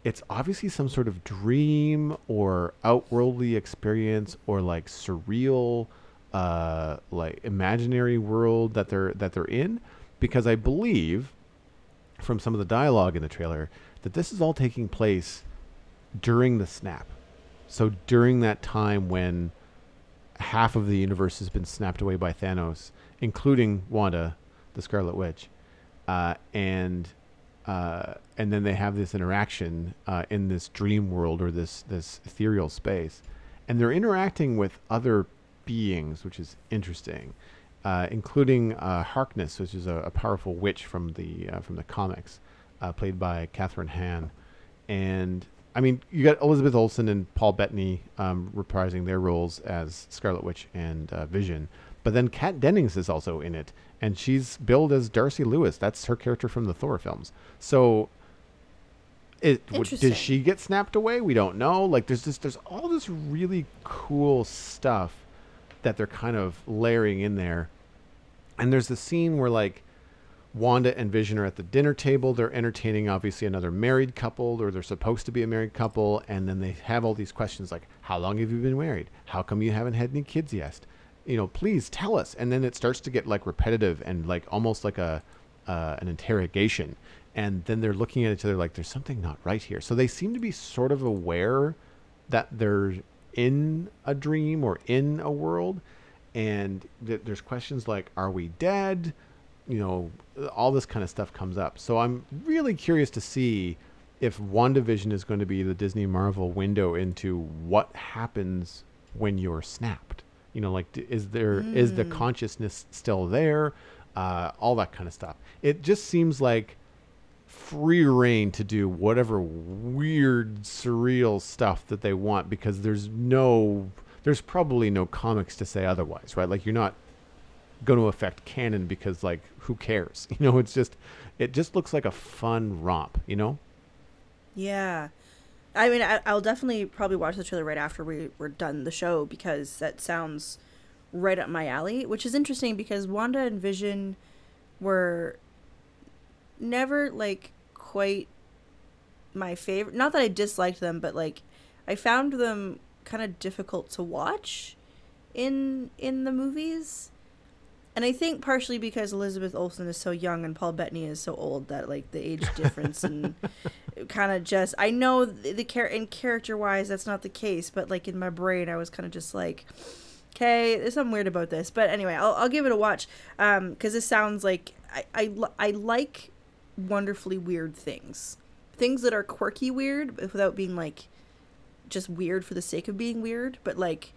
it's obviously some sort of dream or outworldly experience or like surreal, like imaginary world that they're in, because I believe from some of the dialogue in the trailer that this is all taking place during the snap. So during that time when half of the universe has been snapped away by Thanos, including Wanda, the Scarlet Witch, and then they have this interaction in this dream world or this ethereal space, and they're interacting with other beings, which is interesting, including Harkness, which is a powerful witch from the comics, played by Catherine Hahn, and I mean, you got Elizabeth Olsen and Paul Bettany reprising their roles as Scarlet Witch and Vision. But then Kat Dennings is also in it, and she's billed as Darcy Lewis. That's her character from the Thor films. So, did she get snapped away? We don't know. Like, there's all this really cool stuff that they're kind of layering in there. And there's the scene where, like, Wanda and Vision are at the dinner table. They're entertaining, obviously, another married couple, or they're supposed to be a married couple. And then they have all these questions like, how long have you been married? How come you haven't had any kids yet? Please tell us. And then it starts to get like repetitive and like almost like an interrogation. And then they're looking at each other like there's something not right here. So they seem to be sort of aware that they're in a dream or in a world. And there's questions like, are we dead? all this kind of stuff comes up. So I'm really curious to see if WandaVision is going to be the Disney Marvel window into what happens when you're snapped. Is the consciousness still there? All that kind of stuff. It just seems like free reign to do whatever weird, surreal stuff that they want, because there's probably no comics to say otherwise, right? Like, you're not going to affect canon because, like, who cares? It just looks like a fun romp, Yeah. I mean, I'll definitely probably watch the trailer right after we're done the show, because that sounds right up my alley, which is interesting because Wanda and Vision were never, like, quite my favorite. Not that I disliked them, but, like, I found them kind of difficult to watch in the movies. And I think partially because Elizabeth Olsen is so young and Paul Bettany is so old that, like, the age difference and kind of just, I know in character-wise that's not the case, but, like, in my brain I was kind of just like, okay, there's something weird about this. But anyway, I'll give it a watch, because this sounds like, I like wonderfully weird things. Things that are quirky weird without being, like, just weird for the sake of being weird, but, like,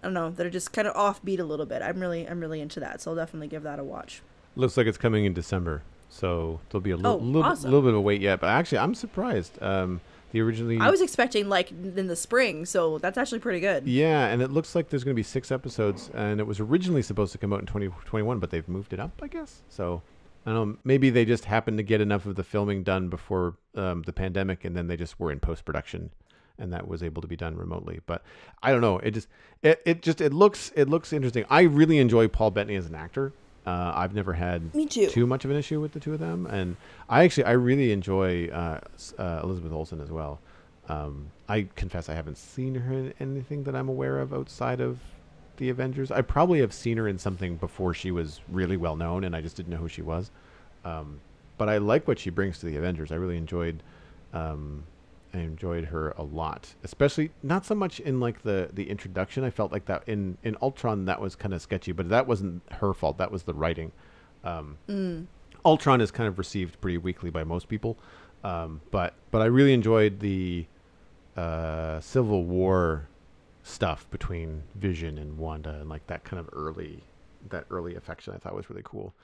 I don't know, that are just kind of offbeat a little bit. I'm really into that, so I'll definitely give that a watch. Looks like it's coming in December, so there'll be a little awesome. bit of a wait yet. But actually, I'm surprised. I was expecting, like, in the spring, so that's actually pretty good. Yeah, and it looks like there's going to be 6 episodes, and it was originally supposed to come out in 2021, but they've moved it up, I guess. So I don't know, maybe they just happened to get enough of the filming done before the pandemic, and then they just were in post-production, and that was able to be done remotely. But I don't know. It looks interesting. I really enjoy Paul Bettany as an actor. I've never had too much of an issue with the two of them, and I really enjoy Elizabeth Olsen as well. I confess I haven't seen her in anything that I'm aware of outside of the Avengers. I probably have seen her in something before she was really well known, and I just didn't know who she was. But I like what she brings to the Avengers. I really enjoyed. I enjoyed her a lot, especially not so much in, like, the introduction. I felt like that in Ultron, that was kind of sketchy, but that wasn't her fault. That was the writing. Ultron is kind of received pretty weakly by most people. But I really enjoyed the Civil War stuff between Vision and Wanda, and, like, that kind of early affection I thought was really cool.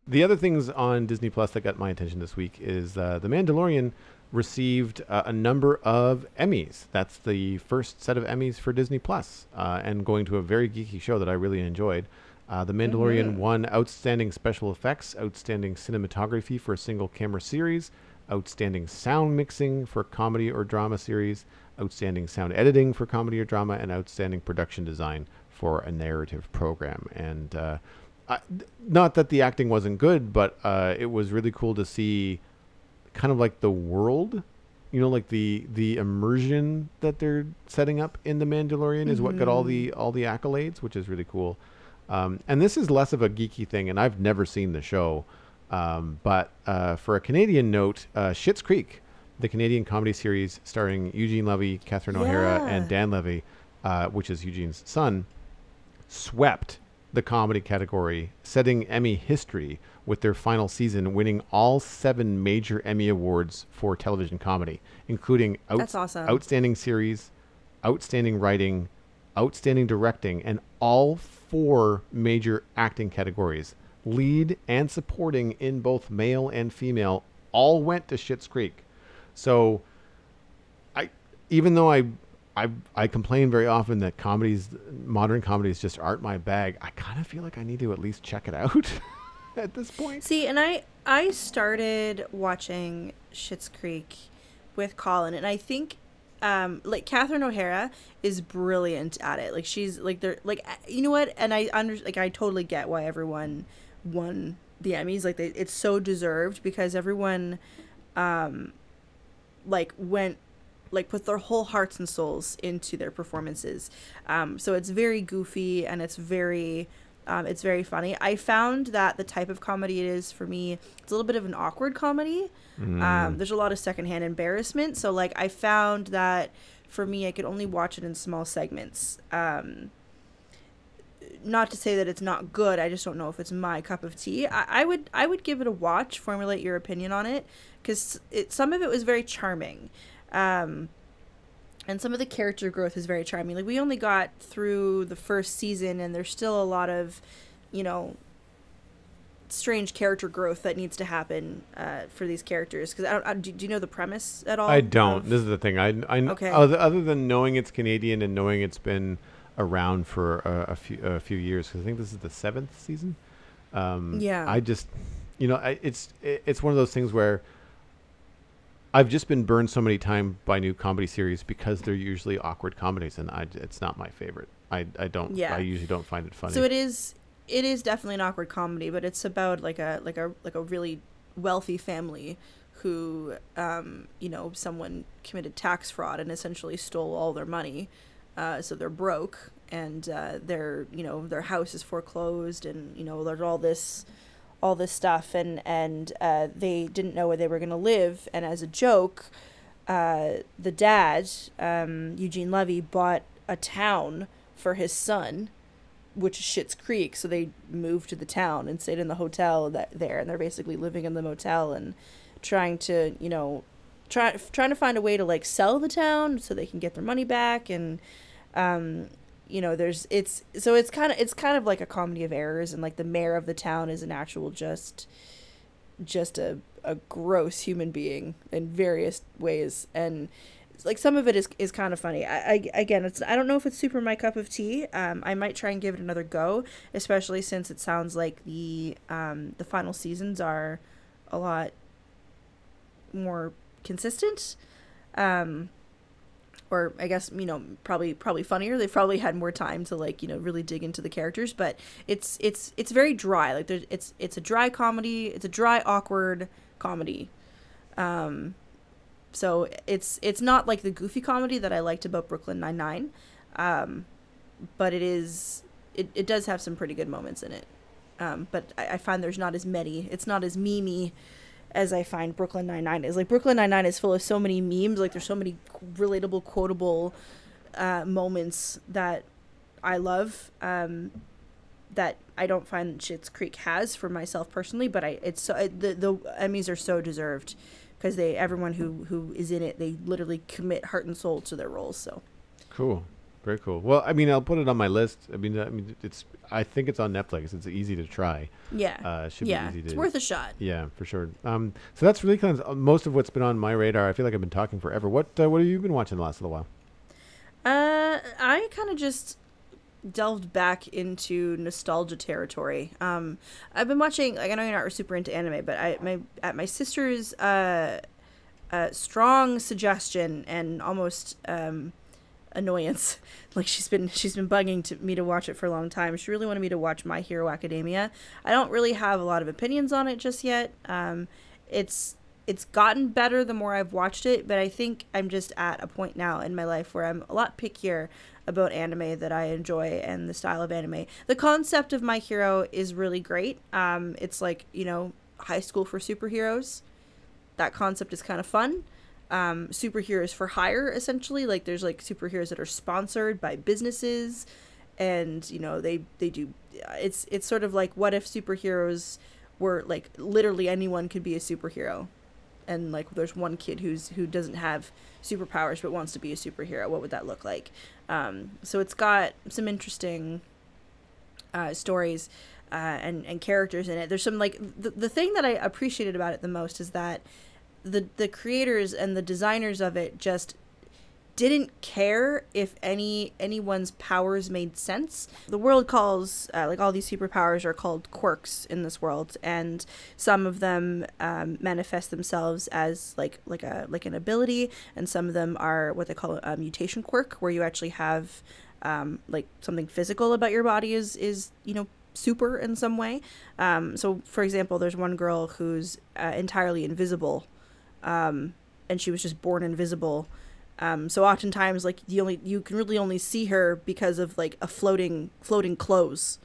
The other things on Disney Plus that got my attention this week is The Mandalorian received a number of Emmys. That's the first set of Emmys for Disney Plus, and going to a very geeky show that I really enjoyed. The Mandalorian won Outstanding Special Effects, Outstanding Cinematography for a Single Camera Series, Outstanding Sound Mixing for Comedy or Drama Series, Outstanding Sound Editing for Comedy or Drama, and Outstanding Production Design for a Narrative Program. And not that the acting wasn't good, but it was really cool to see kind of, like, the world, like the immersion that they're setting up in The Mandalorian is what got all the accolades, which is really cool. And this is less of a geeky thing, and I've never seen the show. But for a Canadian note, Schitt's Creek, the Canadian comedy series starring Eugene Levy, Catherine O'Hara, and Dan Levy, which is Eugene's son, swept the comedy category, setting Emmy history with their final season, winning all 7 major Emmy awards for television comedy, including That's awesome. Outstanding Series, Outstanding Writing, Outstanding Directing, and all 4 major acting categories. Lead and supporting in both male and female all went to Schitt's Creek. So even though I complain very often that modern comedies just aren't my bag, I kind of feel like I need to at least check it out at this point. See, and I started watching Schitt's Creek with Colin, and I think like Catherine O'Hara is brilliant at it. Like, she's like, they're like, you know what? And I totally get why everyone won the Emmys. Like, it's so deserved because everyone put their whole hearts and souls into their performances. So it's very goofy and it's very funny. I found that the type of comedy it is for me, it's a little bit of an awkward comedy. There's a lot of secondhand embarrassment. So, like, I found that for me, I could only watch it in small segments. not to say that it's not good. I just don't know if it's my cup of tea. I would give it a watch. Formulate your opinion on it, because some of it was very charming, and some of the character growth is very charming. Like, we only got through the first season, and there's still a lot of, you know, strange character growth that needs to happen for these characters. Because do you know the premise at all? I don't. This is the thing. I Okay. Other than knowing it's Canadian and knowing it's been around for a few years, because I think this is the 7th season. Yeah. I just, you know, it's one of those things where I've just been burned so many times by new comedy series because they're usually awkward comedies, and it's not my favorite. I don't. Yeah. I usually don't find it funny. So it is definitely an awkward comedy, but it's about like a really wealthy family who, you know, someone committed tax fraud and essentially stole all their money. So they're broke, and their house is foreclosed, and, you know, there's all this stuff, and they didn't know where they were going to live. And as a joke, the dad, Eugene Levy, bought a town for his son, which is Schitt's Creek. So they moved to the town and stayed in the hotel there, and they're basically living in the motel and trying to, you know, trying to find a way to, like, sell the town so they can get their money back. And you know, it's kind of like a comedy of errors, and like the mayor of the town is an actual just a gross human being in various ways, and like some of it is kind of funny. I don't know if it's super my cup of tea. I might try and give it another go, especially since it sounds like the final seasons are a lot more consistent. Or I guess, you know, probably funnier. They've probably had more time to, like, you know, really dig into the characters, but it's very dry. Like, it's a dry comedy. It's a dry, awkward comedy. So it's not like the goofy comedy that I liked about Brooklyn Nine-Nine, but it does have some pretty good moments in it. But I find there's not as many. It's not as memey as I find Brooklyn Nine-Nine is. Like, Brooklyn Nine-Nine is full of so many memes. Like, there's so many relatable, quotable moments that I love, that I don't find Schitt's Creek has for myself personally. But the Emmys are so deserved, because everyone who is in it, they literally commit heart and soul to their roles. So cool. Very cool. Well, I mean, I'll put it on my list. I mean, I think it's on Netflix. It's easy to try. Yeah. It should be easy to. It's worth a shot. Yeah, for sure. So that's really kind of most of what's been on my radar. I feel like I've been talking forever. What have you been watching the last little while? I kind of just delved back into nostalgia territory. I've been watching, like, I know you're not super into anime, but at my sister's strong suggestion and almost annoyance, like, she's been bugging me to watch it for a long time. She really wanted me to watch My Hero Academia. I don't really have a lot of opinions on it just yet. It's gotten better the more I've watched it, but I think I'm just at a point now in my life where I'm a lot pickier about anime that I enjoy and the style of anime. The concept of My Hero is really great. It's like, you know, high school for superheroes. That concept is kind of fun. Superheroes for hire, essentially. Like, there's, like, superheroes that are sponsored by businesses, and, you know, they do, it's sort of like, what if superheroes were, like, literally anyone could be a superhero, and, like, there's one kid who doesn't have superpowers but wants to be a superhero. What would that look like? So it's got some interesting stories and characters in it. There's some, like, the thing that I appreciated about it the most is that the creators and the designers of it just didn't care if anyone's powers made sense. The world calls, like, all these superpowers are called quirks in this world, and some of them manifest themselves as like an ability, and some of them are what they call a mutation quirk, where you actually have like something physical about your body is you know, super in some way. So for example, there's one girl who's entirely invisible, and she was just born invisible. So oftentimes, like, you can really only see her because of, like, a floating clothes.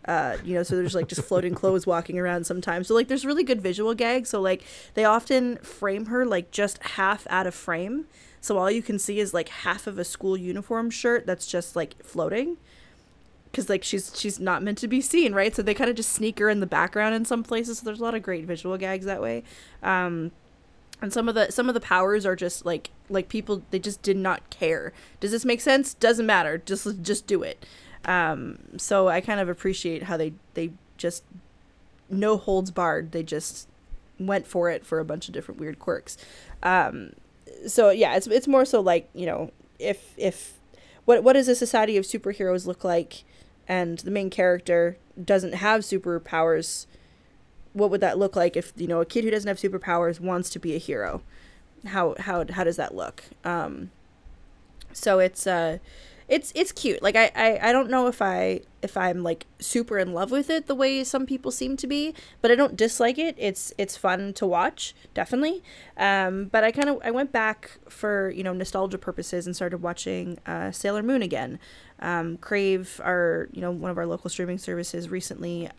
You know, so there's, like, just floating clothes walking around sometimes. So, like, there's really good visual gags. So, like, they often frame her, like, just half out of frame. So all you can see is, like, half of a school uniform shirt that's just, like, floating. because like she's not meant to be seen, right? So they kind of just sneak her in the background in some places. So there's a lot of great visual gags that way. And some of the powers are just like people, they just did not care. Does this make sense? Doesn't matter. Just do it. So I kind of appreciate how they just no holds barred. They just went for it for a bunch of different weird quirks. So yeah, it's more so like, you know, if what does a society of superheroes look like, and the main character doesn't have superpowers, what would that look like if, you know, a kid who doesn't have superpowers wants to be a hero? How does that look? So it's cute. Like I don't know if I'm like super in love with it the way some people seem to be, but I don't dislike it. It's fun to watch, definitely. But I went back for, you know, nostalgia purposes and started watching Sailor Moon again. Crave, one of our local streaming services, recently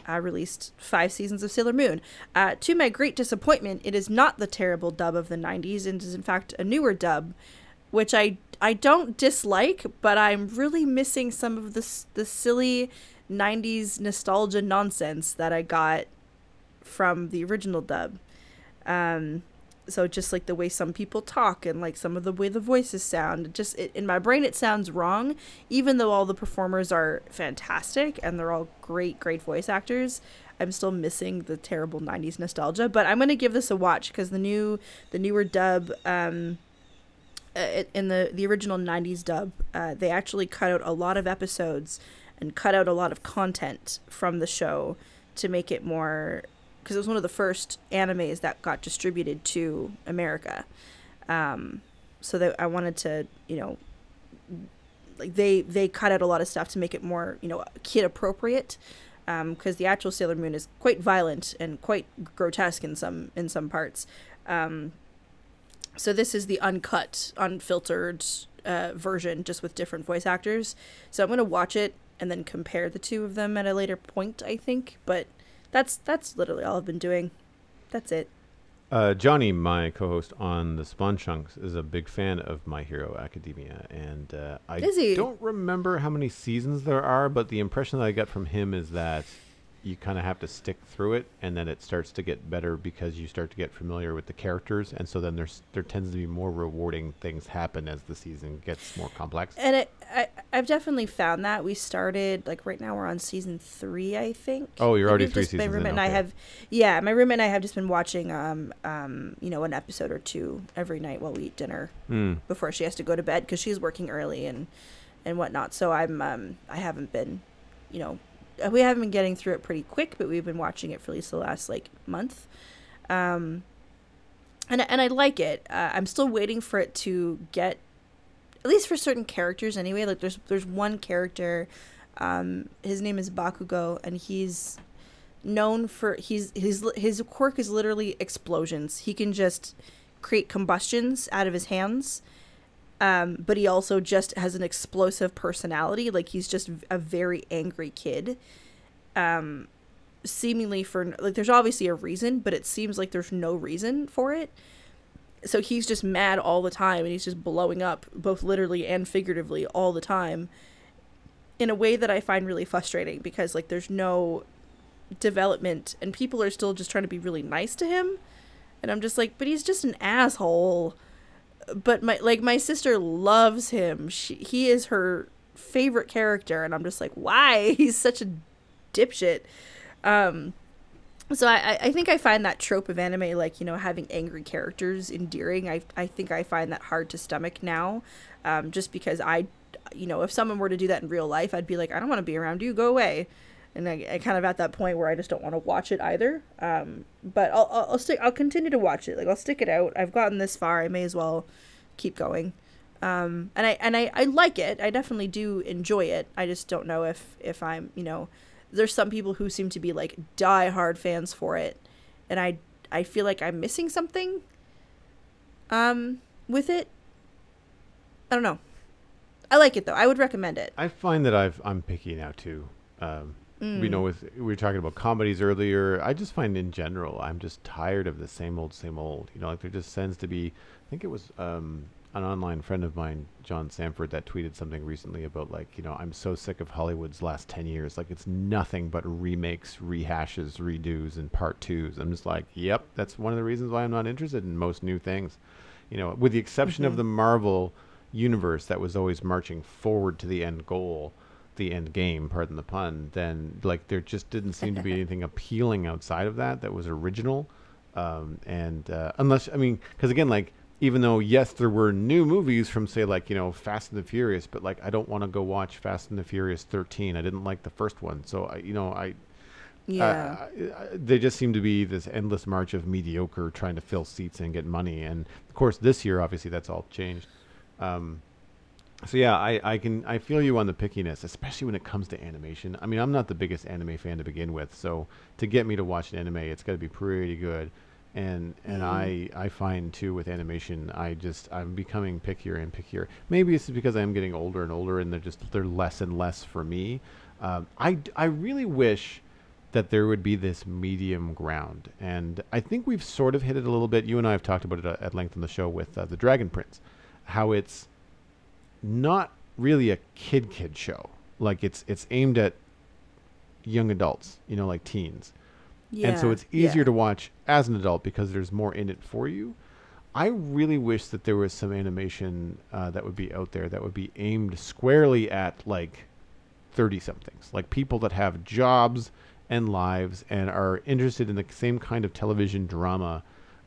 released 5 seasons of Sailor Moon. To my great disappointment, it is not the terrible dub of the 90s, and is in fact a newer dub, which I don't dislike, but I'm really missing some of the silly 90s nostalgia nonsense that I got from the original dub. So just like the way some people talk and like some of the way the voices sound, in my brain it sounds wrong, even though all the performers are fantastic and they're all great voice actors. I'm still missing the terrible 90s nostalgia, but I'm going to give this a watch because the newer dub, in the original 90s dub, they actually cut out a lot of episodes and cut out a lot of content from the show to make it more, because it was one of the first animes that got distributed to America. So that I wanted to, you know, like they cut out a lot of stuff to make it more, you know, kid appropriate, because the actual Sailor Moon is quite violent and quite grotesque in some parts. So this is the uncut, unfiltered version, just with different voice actors. So I'm going to watch it and then compare the two of them at a later point, I think. But that's literally all I've been doing. That's it. Johnny, my co-host on the Spawn Chunks, is a big fan of My Hero Academia. And I don't remember how many seasons there are, but the impression that I get from him is that you kind of have to stick through it, and then it starts to get better because you start to get familiar with the characters, and so then there tends to be more rewarding things happen as the season gets more complex. And I've definitely found that. We started, like, right now we're on season 3, I think. Oh, you're already 3 seasons in. My roommate and I have just been watching you know, an episode or two every night while we eat dinner before she has to go to bed, because she's working early and whatnot. So I haven't been, you know, we haven't been getting through it pretty quick, but we've been watching it for at least the last like month. And I like it. I'm still waiting for it to get, at least for certain characters anyway. Like there's one character, his name is Bakugo, and he's known for his quirk is literally explosions. He can just create combustions out of his hands. But he also just has an explosive personality. Like, he's just a very angry kid. Seemingly for, like, there's obviously a reason, but it seems like there's no reason for it. So he's just mad all the time, and he's just blowing up, both literally and figuratively, all the time, in a way that I find really frustrating, because, like, there's no development, and people are still just trying to be really nice to him. And I'm just like, but he's just an asshole. But my sister loves him. He is her favorite character, and I'm just like, why? He's such a dipshit. So I think I find that trope of anime, like, you know, having angry characters endearing. I think I find that hard to stomach now, just because you know, if someone were to do that in real life, I'd be like, I don't want to be around you. Go away. And I kind of at that point where I just don't want to watch it either. But I'll continue to watch it. Like, I'll stick it out. I've gotten this far. I may as well keep going. And I like it. I definitely do enjoy it. I just don't know if I'm, you know, there's some people who seem to be like die-hard fans for it, and I feel like I'm missing something with it. I don't know. I like it though. I would recommend it. I find that I'm picky now too. You know, we were talking about comedies earlier. I just find in general, I'm just tired of the same old. You know, like there just tends to be, I think it was, an online friend of mine, John Sanford, that tweeted something recently about like, I'm so sick of Hollywood's last 10 years. Like it's nothing but remakes, rehashes, redos, and part twos. I'm just like, yep, that's one of the reasons why I'm not interested in most new things. With the exception of the Marvel universe that was always marching forward to the end goal, the end game, pardon the pun, then like there just didn't seem to be anything appealing outside of that was original. Unless, because again, like, even though, yes, there were new movies from, say, like, Fast and the Furious, but, like, I don't want to go watch Fast and the Furious 13. I didn't like the first one. So, they just seem to be this endless march of mediocre trying to fill seats and get money. And, of course, this year, obviously, that's all changed. I feel you on the pickiness, especially when it comes to animation. I mean, I'm not the biggest anime fan to begin with, so to get me to watch an anime, it's got to be pretty good. And I find too with animation, I'm becoming pickier and pickier. Maybe it's because I'm getting older and older, and they're less and less for me. I really wish that there would be this medium ground, and I think we've sort of hit it a little bit. You and I have talked about it at length on the show with the Dragon Prince, how it's not really a kid show. Like it's aimed at young adults, like teens. Yeah, and so it's easier to watch as an adult because there's more in it for you. I really wish that there was some animation that would be out there that would be aimed squarely at like 30-somethings, like people that have jobs and lives and are interested in the same kind of television drama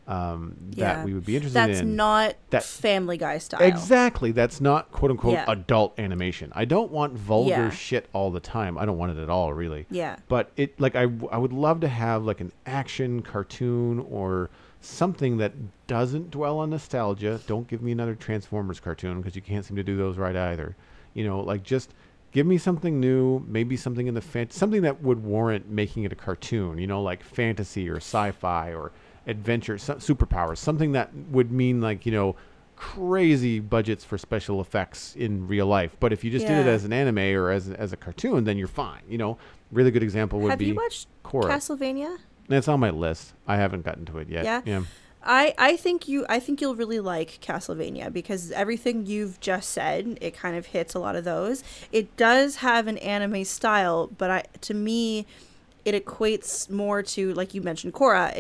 that we would be interested in. That's not Family Guy style. Exactly. That's not quote unquote adult animation. I don't want vulgar shit all the time. I don't want it at all, really. Yeah. But I would love to have like an action cartoon or something that doesn't dwell on nostalgia. Don't give me another Transformers cartoon because you can't seem to do those right either. Like just give me something new, maybe something in the something that would warrant making it a cartoon, like fantasy or sci-fi or adventure, superpowers, something that would mean like, crazy budgets for special effects in real life. But if you just did it as an anime or as a cartoon, then you're fine. Really good example would be Have you watched Korra. Castlevania? It's on my list. I haven't gotten to it yet. Yeah. I think you'll really like Castlevania because everything you've just said, it kind of hits a lot of those. It does have an anime style, but to me it equates more to, like you mentioned, Korra.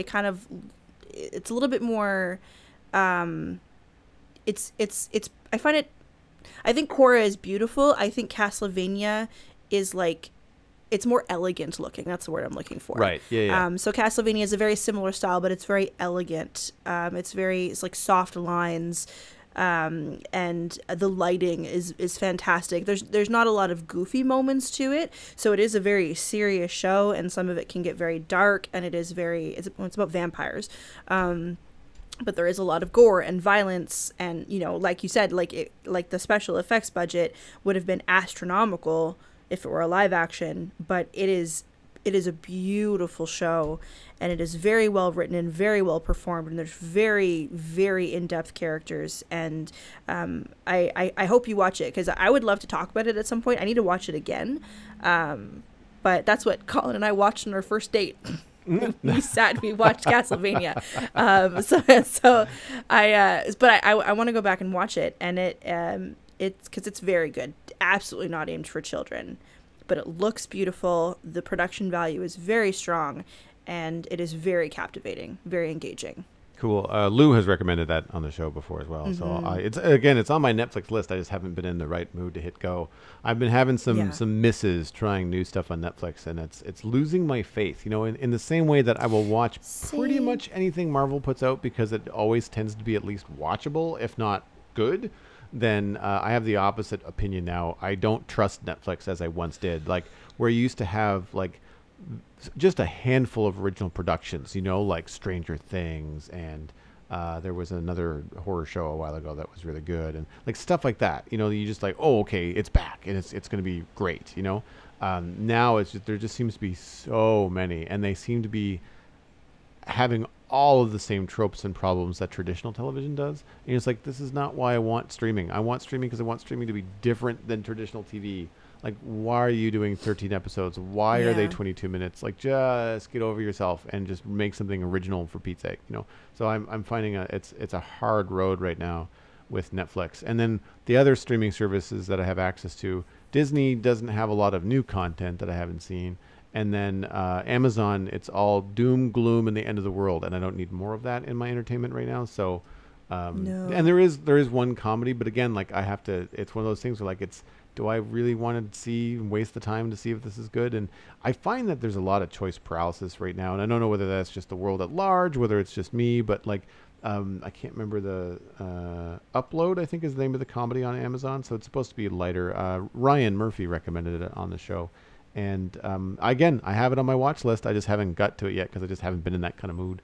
It's a little bit more it's I think Korra is beautiful. I think Castlevania is like, it's more elegant looking. That's the word I'm looking for. Right. Yeah. So Castlevania is a very similar style, but it's very elegant. It's like soft lines, and the lighting is fantastic. There's not a lot of goofy moments to it, so it is a very serious show, and some of it can get very dark, and it's about vampires. But there is a lot of gore and violence, and like you said, like the special effects budget would have been astronomical if it were a live action, but it is a beautiful show, and it is very well written and very well performed, and there's very, very in-depth characters, and I hope you watch it because I would love to talk about it at some point. I need to watch it again, but that's what Colin and I watched on our first date. We watched Castlevania. I want to go back and watch it, and it's because it's very good. Absolutely not aimed for children, but it looks beautiful. The production value is very strong, and it is very captivating, very engaging. Cool. Lou has recommended that on the show before as well. Mm-hmm. So it's on my Netflix list. I just haven't been in the right mood to hit go. I've been having some misses trying new stuff on Netflix, and it's losing my faith. In the same way that I will watch pretty much anything Marvel puts out because it always tends to be at least watchable, if not good. Then I have the opposite opinion now. I don't trust Netflix as I once did. Like where you used to have like just a handful of original productions, like Stranger Things, and there was another horror show a while ago that was really good, and like stuff like that. You just like, oh, okay, it's back, and it's going to be great. Now there just seems to be so many, and they seem to be having all of the same tropes and problems that traditional television does. And it's like, this is not why I want streaming. I want streaming because I want streaming to be different than traditional TV. Like, why are you doing 13 episodes? Why are they 22 minutes? Like, just get over yourself and just make something original for Pete's sake, So I'm finding it's a hard road right now with Netflix. And then the other streaming services that I have access to, Disney doesn't have a lot of new content that I haven't seen. And then Amazon, it's all doom, gloom, and the end of the world. And I don't need more of that in my entertainment right now. So, No. and there is one comedy, but again, like I have to, it's one of those things where like do I really want to see and waste the time to see if this is good? And I find that there's a lot of choice paralysis right now. And I don't know whether that's just the world at large, whether it's just me, but like, I can't remember the Upload, I think is the name of the comedy on Amazon. So it's supposed to be lighter. Ryan Murphy recommended it on the show. And again, I have it on my watch list. I just haven't got to it yet because I just haven't been in that kind of mood.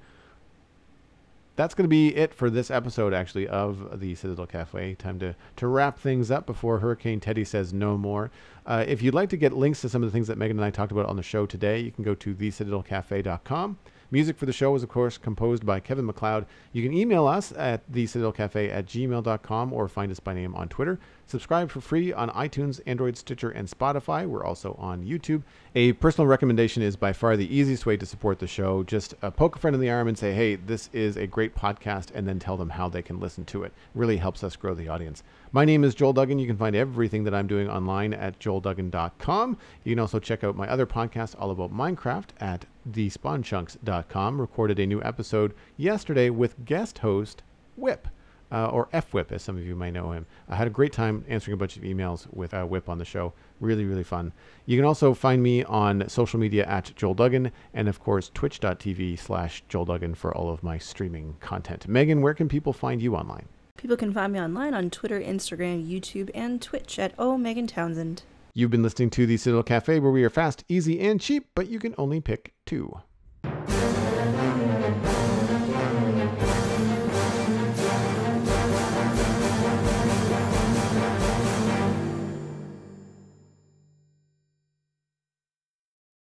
That's going to be it for this episode, actually, of the Citadel Cafe. Time to wrap things up before Hurricane Teddy says no more. If you'd like to get links to some of the things that Megan and I talked about on the show today, you can go to thecitadelcafe.com. Music for the show is, of course, composed by Kevin MacLeod. You can email us at thecitadelcafe@gmail.com or find us by name on Twitter. Subscribe for free on iTunes, Android, Stitcher, and Spotify. We're also on YouTube. A personal recommendation is by far the easiest way to support the show. Just poke a friend in the arm and say, hey, this is a great podcast, and then tell them how they can listen to it. Really helps us grow the audience. My name is Joel Duggan. You can find everything that I'm doing online at joelduggan.com. You can also check out my other podcast all about Minecraft at thespawnchunks.com. Recorded a new episode yesterday with guest host Whip. Or F-Whip, as some of you might know him. I had a great time answering a bunch of emails with Whip on the show. Really, really fun. You can also find me on social media at Joel Duggan, and of course, twitch.tv/Joel Duggan for all of my streaming content. Megan, where can people find you online? People can find me online on Twitter, Instagram, YouTube, and Twitch at Megan Townsend. You've been listening to the Citadel Cafe, where we are fast, easy, and cheap, but you can only pick two.